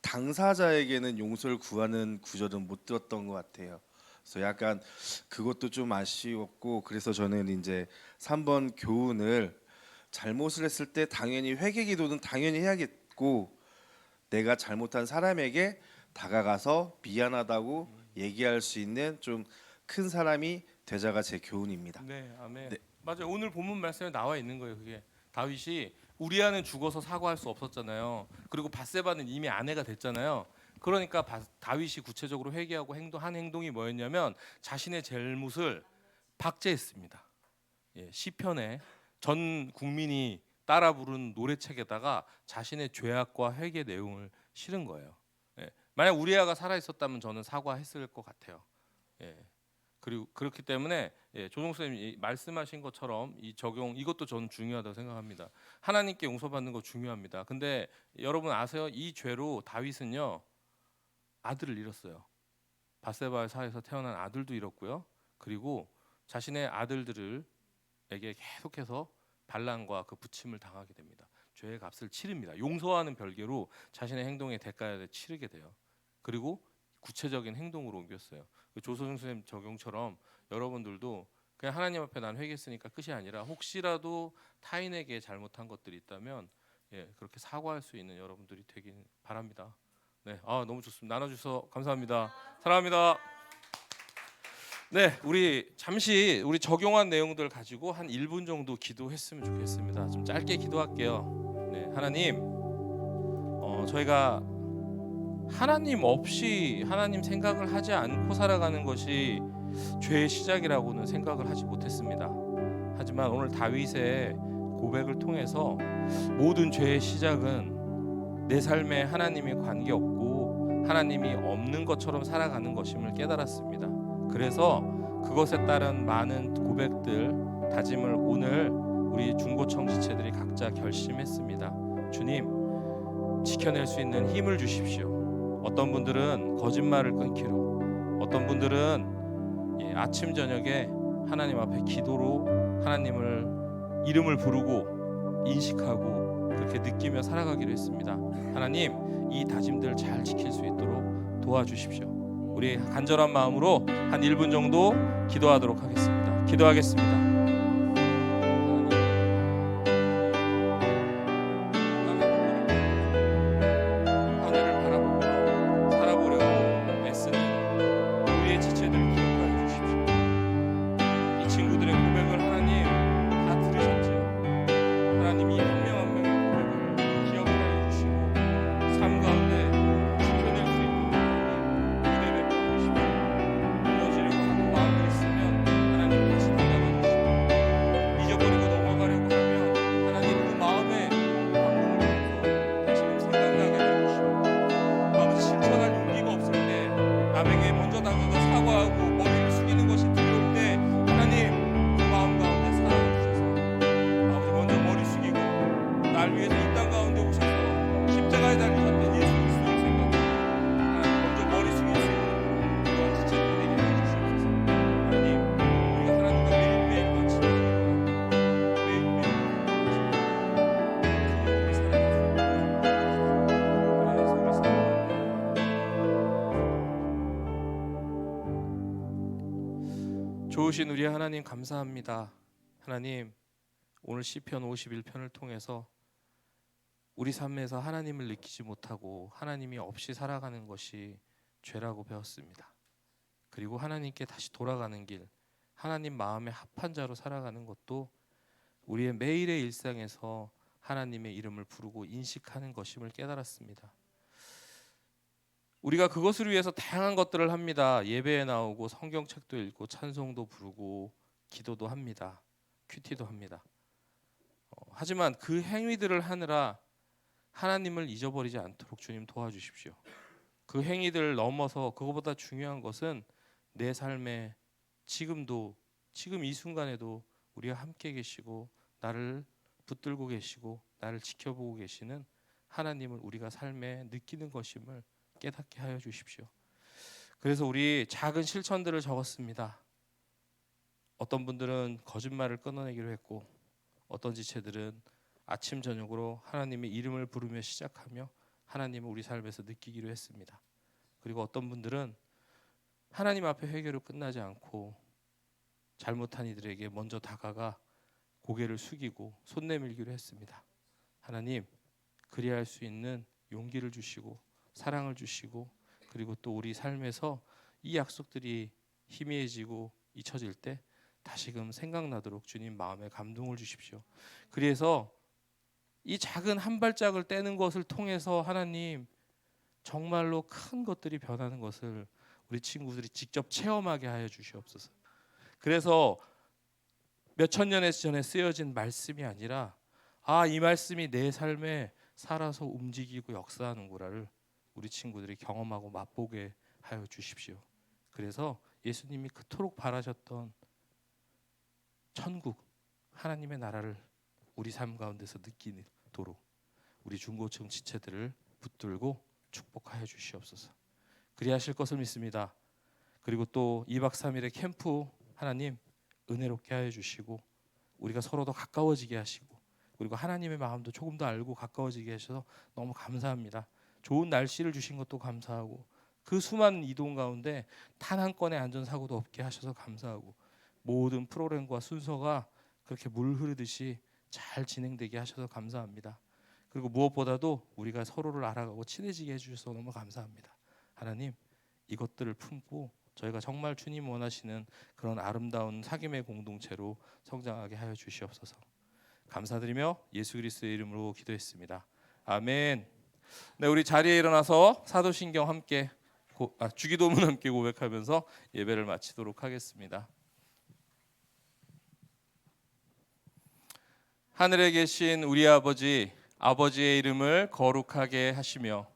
당사자에게는 용서를 구하는 구절은 못 들었던 것 같아요. 그래서 약간 그것도 좀 아쉬웠고 그래서 저는 이제 3번 교훈을 잘못을 했을 때 당연히 회개 기도는 당연히 해야겠고 내가 잘못한 사람에게 다가가서 미안하다고 얘기할 수 있는 좀 큰 사람이 되자가 제 교훈입니다. 네, 아멘. 네. 맞아요. 오늘 본문 말씀에 나와 있는 거예요. 그게 다윗이 우리아는 죽어서 사과할 수 없었잖아요. 그리고 밧세바는 이미 아내가 됐잖아요. 그러니까 다윗이 구체적으로 회개하고 한 행동이 뭐였냐면 자신의 잘못을 박제했습니다. 시편에 전 국민이 따라 부른 노래책에다가 자신의 죄악과 회개 내용을 실은 거예요. 만약 우리아가 살아 있었다면 저는 사과했을 것 같아요. 그리고 그렇기 때문에 조종 선생님이 말씀하신 것처럼 이 적용 이것도 저는 중요하다고 생각합니다. 하나님께 용서받는 거 중요합니다. 근데 여러분 아세요? 이 죄로 다윗은요 아들을 잃었어요. 밧세바의 사에서 태어난 아들도 잃었고요. 그리고 자신의 아들들에게 계속해서 반란과 그 부침을 당하게 됩니다. 죄의 값을 치릅니다. 용서하는 별개로 자신의 행동의 대가를 치르게 돼요. 그리고 구체적인 행동으로 옮겼어요. 조소정 선생님 적용처럼 여러분들도 그냥 하나님 앞에 난 회개했으니까 끝이 아니라 혹시라도 타인에게 잘못한 것들이 있다면 그렇게 사과할 수 있는 여러분들이 되긴 바랍니다. 네, 너무 좋습니다. 나눠주셔서 감사합니다. 사랑합니다. 네, 우리 잠시 우리 적용한 내용들 가지고 한 1분 정도 기도했으면 좋겠습니다. 좀 짧게 기도할게요. 네, 하나님, 저희가 하나님 없이 하나님 생각을 하지 않고 살아가는 것이 죄의 시작이라고는 생각을 하지 못했습니다. 하지만 오늘 다윗의 고백을 통해서 모든 죄의 시작은 내 삶에 하나님이 관계없고 하나님이 없는 것처럼 살아가는 것임을 깨달았습니다. 그래서 그것에 따른 많은 고백들, 다짐을 오늘 우리 중고청 지체들이 각자 결심했습니다. 주님, 지켜낼 수 있는 힘을 주십시오. 어떤 분들은 거짓말을 끊기로, 어떤 분들은 아침 저녁에 하나님 앞에 기도로 하나님을 이름을 부르고 인식하고 그렇게 느끼며 살아가기로 했습니다. 하나님, 이 다짐들 잘 지킬 수 있도록 도와주십시오. 우리 간절한 마음으로 한 1분 정도 기도하도록 하겠습니다. 기도하겠습니다. 좋으신 우리 하나님 감사합니다. 하나님, 오늘 시편 51편을 통해서 우리 삶에서 하나님을 느끼지 못하고 하나님이 없이 살아가는 것이 죄라고 배웠습니다. 그리고 하나님께 다시 돌아가는 길, 하나님 마음에 합한 자로 살아가는 것도 우리의 매일의 일상에서 하나님의 이름을 부르고 인식하는 것임을 깨달았습니다. 우리가 그것을 위해서 다양한 것들을 합니다. 예배에 나오고 성경책도 읽고 찬송도 부르고 기도도 합니다. 큐티도 합니다. 하지만 그 행위들을 하느라 하나님을 잊어버리지 않도록 주님 도와주십시오. 그 행위들을 넘어서 그것보다 중요한 것은 내 삶에 지금도, 지금 이 순간에도 우리가 함께 계시고 나를 붙들고 계시고 나를 지켜보고 계시는 하나님을 우리가 삶에 느끼는 것임을 깨닫게 하여 주십시오. 그래서 우리 작은 실천들을 적었습니다. 어떤 분들은 거짓말을 끊어내기로 했고, 어떤 지체들은 아침 저녁으로 하나님의 이름을 부르며 시작하며 하나님을 우리 삶에서 느끼기로 했습니다. 그리고 어떤 분들은 하나님 앞에 회개로 끝나지 않고 잘못한 이들에게 먼저 다가가 고개를 숙이고 손 내밀기로 했습니다. 하나님, 그리할 수 있는 용기를 주시고 사랑을 주시고, 그리고 또 우리 삶에서 이 약속들이 희미해지고 잊혀질 때 다시금 생각나도록 주님 마음에 감동을 주십시오. 그래서 이 작은 한 발짝을 떼는 것을 통해서 하나님 정말로 큰 것들이 변하는 것을 우리 친구들이 직접 체험하게 하여 주시옵소서. 그래서 몇천 년 전에 쓰여진 말씀이 아니라 이 말씀이 내 삶에 살아서 움직이고 역사하는구나를 우리 친구들이 경험하고 맛보게 하여 주십시오. 그래서 예수님이 그토록 바라셨던 천국, 하나님의 나라를 우리 삶 가운데서 느끼도록 우리 중고층 지체들을 붙들고 축복하여 주시옵소서. 그리하실 것을 믿습니다. 그리고 또 2박 3일의 캠프 하나님 은혜롭게 하여 주시고 우리가 서로 더 가까워지게 하시고, 그리고 하나님의 마음도 조금 더 알고 가까워지게 하셔서 너무 감사합니다. 좋은 날씨를 주신 것도 감사하고, 그 수많은 이동 가운데 단 한 건의 안전사고도 없게 하셔서 감사하고, 모든 프로그램과 순서가 그렇게 물 흐르듯이 잘 진행되게 하셔서 감사합니다. 그리고 무엇보다도 우리가 서로를 알아가고 친해지게 해주셔서 너무 감사합니다. 하나님, 이것들을 품고 저희가 정말 주님 원하시는 그런 아름다운 사귐의 공동체로 성장하게 하여 주시옵소서. 감사드리며 예수 그리스도의 이름으로 기도했습니다. 아멘. 네, 우리 자리에 일어나서 사도신경 함께 주기도문 함께 고백하면서 예배를 마치도록 하겠습니다. 하늘에 계신 우리 아버지, 아버지의 이름을 거룩하게 하시며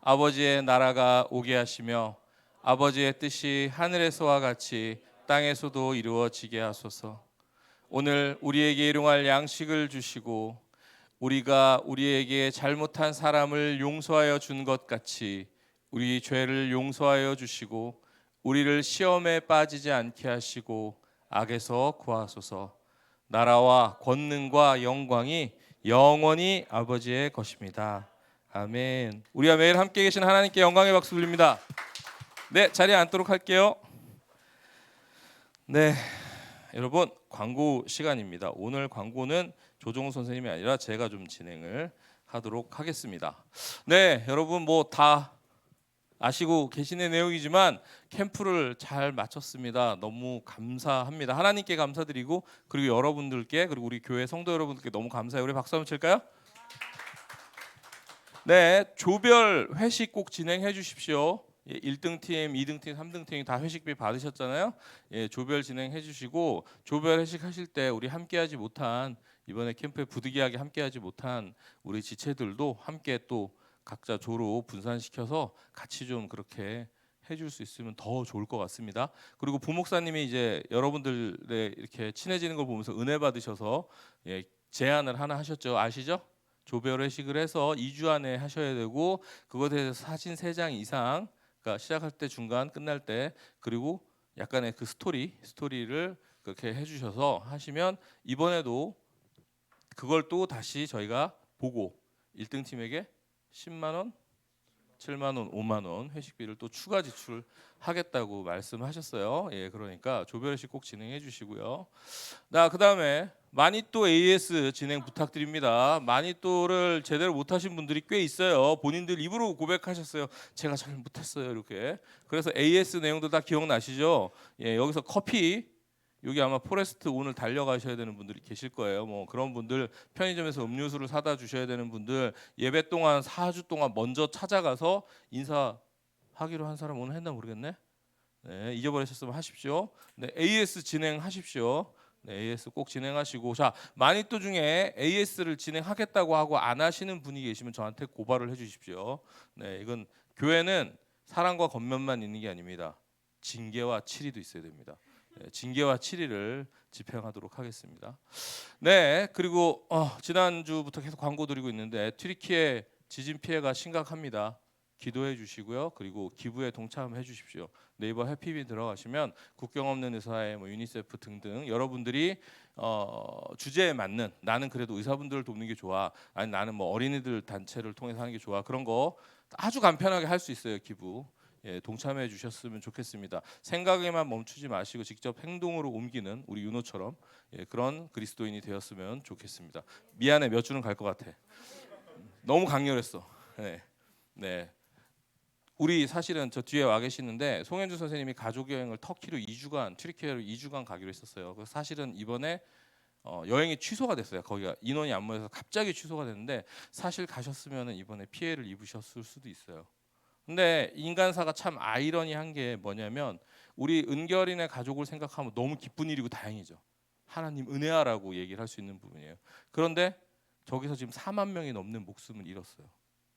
아버지의 나라가 오게 하시며 아버지의 뜻이 하늘에서와 같이 땅에서도 이루어지게 하소서. 오늘 우리에게 일용할 양식을 주시고 우리가 우리에게 잘못한 사람을 용서하여 준 것 같이 우리 죄를 용서하여 주시고 우리를 시험에 빠지지 않게 하시고 악에서 구하소서. 나라와 권능과 영광이 영원히 아버지의 것입니다. 아멘. 우리가 매일 함께 계신 하나님께 영광의 박수 드립니다. 네, 자리에 앉도록 할게요. 네, 여러분 광고 시간입니다. 오늘 광고는 조종훈 선생님이 아니라 제가 좀 진행을 하도록 하겠습니다. 네, 여러분 뭐 다 아시고 계시는 내용이지만 캠프를 잘 마쳤습니다. 너무 감사합니다. 하나님께 감사드리고, 그리고 여러분들께, 그리고 우리 교회 성도 여러분들께 너무 감사해요. 우리 박수 한번 칠까요? 네, 조별 회식 꼭 진행해 주십시오. 1등 팀, 2등 팀, 3등 팀 다 회식비 받으셨잖아요. 조별 진행해 주시고, 조별 회식 하실 때 우리 함께하지 못한, 이번에 캠프에 부득이하게 함께하지 못한 우리 지체들도 함께 또 각자 조로 분산시켜서 같이 좀 그렇게 해줄 수 있으면 더 좋을 것 같습니다. 그리고 부목사님이 이제 여러분들의 이렇게 친해지는 걸 보면서 은혜 받으셔서 제안을 하나 하셨죠. 아시죠? 조별 회식을 해서 2주 안에 하셔야 되고, 그것에 대해서 사진 3장 이상, 그러니까 시작할 때, 중간, 끝날 때, 그리고 약간의 그 스토리를 그렇게 해주셔서 하시면 이번에도 그걸 또 다시 저희가 보고 1등 팀에게 10만 원, 7만 원, 5만 원 회식비를 또 추가 지출하겠다고 말씀하셨어요. 예, 그러니까 조별회식 꼭 진행해 주시고요. 그다음에 마니또 AS 진행 부탁드립니다. 마니또를 제대로 못하신 분들이 꽤 있어요. 본인들 입으로 고백하셨어요. 제가 잘 못했어요 이렇게. 그래서 AS 내용도 다 기억나시죠? 예, 여기서 커피 여기 아마 포레스트 오늘 달려가셔야 되는 분들이 계실 거예요. 뭐 그런 분들 편의점에서 음료수를 사다 주셔야 되는 분들 예배 동안 4주 동안 먼저 찾아가서 인사하기로 한 사람 오늘 했나 모르겠네. 네, 잊어버리셨으면 하십시오. 네, AS 진행하십시오. 네, AS 꼭 진행하시고 자 마니또 중에 AS를 진행하겠다고 하고 안 하시는 분이 계시면 저한테 고발을 해주십시오. 네, 이건 교회는 사랑과 겉면만 있는 게 아닙니다. 징계와 치리도 있어야 됩니다. 네, 징계와 치리를 집행하도록 하겠습니다. 네, 그리고 지난주부터 계속 광고 드리고 있는데 튀르키예 지진 피해가 심각합니다. 기도해 주시고요. 그리고 기부에 동참해 주십시오. 네이버 해피빈 들어가시면 국경 없는 의사회, 유니세프 등등 여러분들이 주제에 맞는 나는 그래도 의사분들을 돕는 게 좋아. 아니 나는 어린이들 단체를 통해서 하는 게 좋아. 그런 거 아주 간편하게 할 수 있어요. 기부. 예, 동참해 주셨으면 좋겠습니다. 생각에만 멈추지 마시고 직접 행동으로 옮기는 우리 윤호처럼 그런 그리스도인이 되었으면 좋겠습니다. 미안해 몇 주는 갈 것 같아. 너무 강렬했어. 네. 우리 사실은 저 뒤에 와 계시는데 송현주 선생님이 가족 여행을 터키로 2주간 튀르키예로 2주간 가기로 했었어요. 그래서 사실은 이번에 여행이 취소가 됐어요. 거기가 인원이 안 모여서 갑자기 취소가 됐는데 사실 가셨으면 이번에 피해를 입으셨을 수도 있어요. 근데 인간사가 참 아이러니한 게 뭐냐면 우리 은결인의 가족을 생각하면 너무 기쁜 일이고 다행이죠. 하나님 은혜하라고 얘기를 할 수 있는 부분이에요. 그런데 저기서 지금 4만 명이 넘는 목숨을 잃었어요.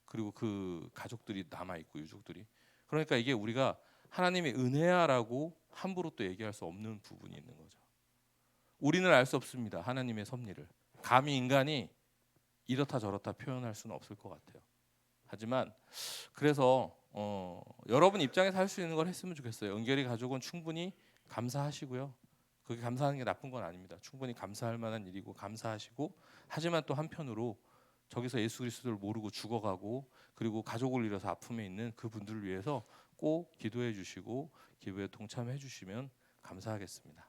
그리고 그 가족들이 남아 있고 유족들이. 그러니까 이게 우리가 하나님의 은혜야라고 함부로 또 얘기할 수 없는 부분이 있는 거죠. 우리는 알 수 없습니다. 하나님의 섭리를. 감히 인간이 이렇다 저렇다 표현할 수는 없을 것 같아요. 하지만 그래서 여러분 입장에서 할 수 있는 걸 했으면 좋겠어요. 은결이 가족은 충분히 감사하시고요. 그게 감사하는 게 나쁜 건 아닙니다. 충분히 감사할 만한 일이고 감사하시고 하지만 또 한편으로 저기서 예수 그리스도를 모르고 죽어가고 그리고 가족을 잃어서 아픔에 있는 그분들을 위해서 꼭 기도해 주시고 기부에 동참해 주시면 감사하겠습니다.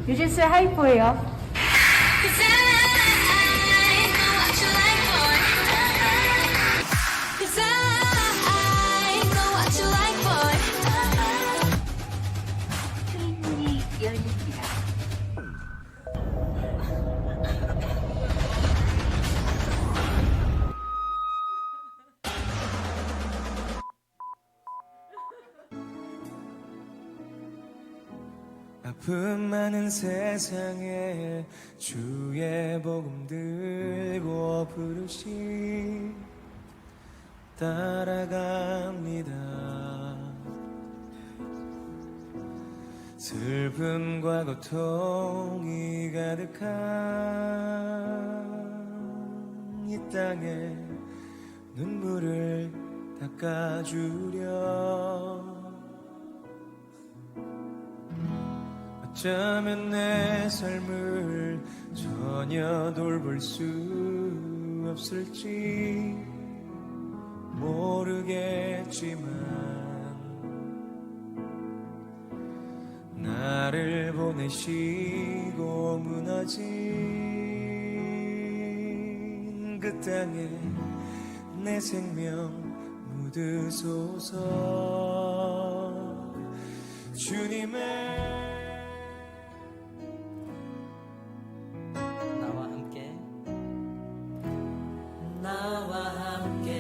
유진스 하이포예요. 아픔 많은 세상에 주의 복음 들고 부르시 따라갑니다. 슬픔과 고통이 가득한 이 땅에 눈물을 닦아주려 어쩌면 내 삶을 전혀 돌볼 수 없을지 모르겠지만 나를 보내시고 무너진 그 땅에 내 생명 묻으소서. 주님의 나와 함께 나와 함께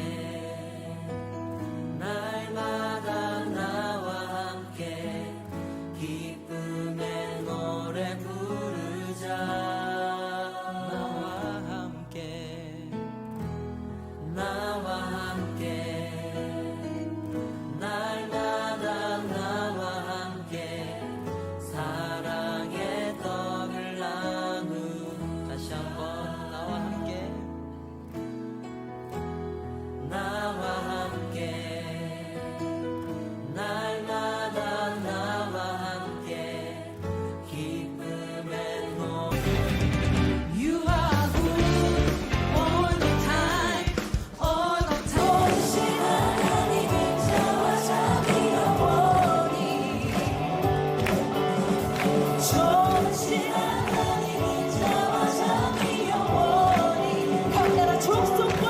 날마다 나와 함께 기쁨의 노래 부르자. 나와 함께 나와 함께 날마다 나와 함께 사랑의 떡을 나누. 다시 한번 나와 함께 나와 함께 날마다 나와 함께 기쁨의 노래. You are good all the time, all the time. 오신 하나님의 자와 자비 영원히. 좋으신 하나님의 자와 자비 영원히. 강나라 족속과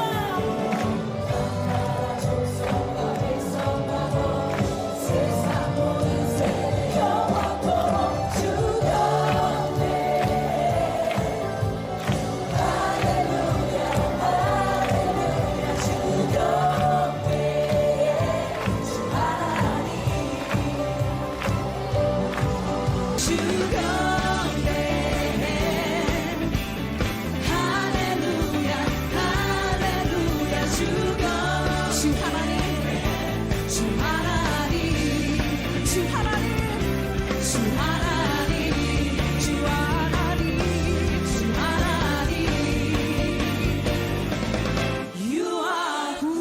세상 모든 세대 영원토록 주여. You are good.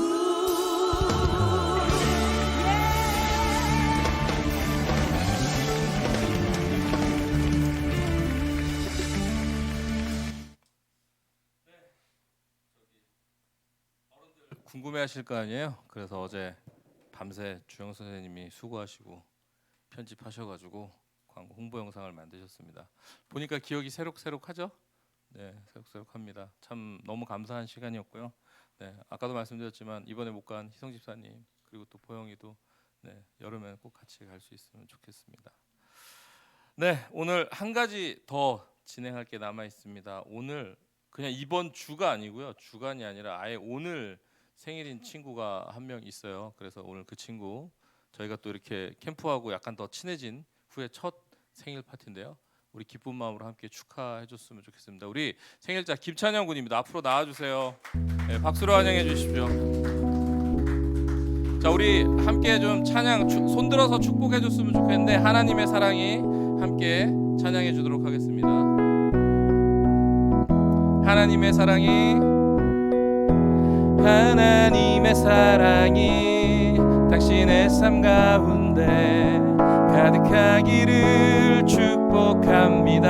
궁금해하실 거 아니에요. 그래서 어제 밤새 주영 선생님이 수고하시고 편집하셔가지고 광고 홍보 영상을 만드셨습니다. 보니까 기억이 새록새록하죠? 네, 새록새록합니다. 참 너무 감사한 시간이었고요. 네, 아까도 말씀드렸지만 이번에 못 간 희성 집사님 그리고 또 보영이도 네, 여름에 꼭 같이 갈 수 있으면 좋겠습니다. 네, 오늘 한 가지 더 진행할 게 남아 있습니다. 오늘 그냥 이번 주가 아니고요, 주간이 아니라 아예 오늘 생일인 친구가 한 명 있어요. 그래서 오늘 그 친구 저희가 또 이렇게 캠프하고 약간 더 친해진 후에 첫 생일 파티인데요. 우리 기쁜 마음으로 함께 축하해줬으면 좋겠습니다. 우리 생일자 김찬영 군입니다. 앞으로 나와주세요. 네, 박수로 환영해 주십시오. 자, 우리 함께 좀 찬양 손들어서 축복해줬으면 좋겠는데 하나님의 사랑이 함께 찬양해 주도록 하겠습니다. 하나님의 사랑이 하나님의 사랑이 당신의 삶 가운데 가득하기를 축복합니다.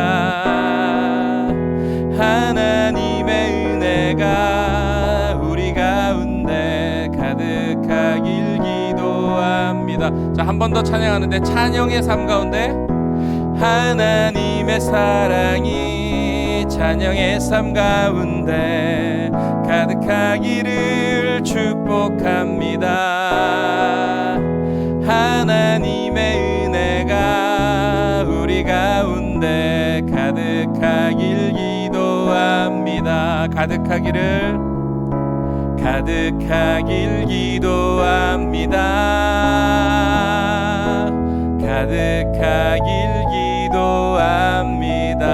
하나님의 은혜가 우리 가운데 가득하길 기도합니다. 자, 한 번 더 찬양하는데 찬영의 삶 가운데 하나님의 사랑이 찬영의 삶 가운데 가득하기를 축복합니다. 하나님의 은혜가 우리 가운데 가득하길 기도합니다. 가득하길 기도합니다. 가득하길 기도합니다.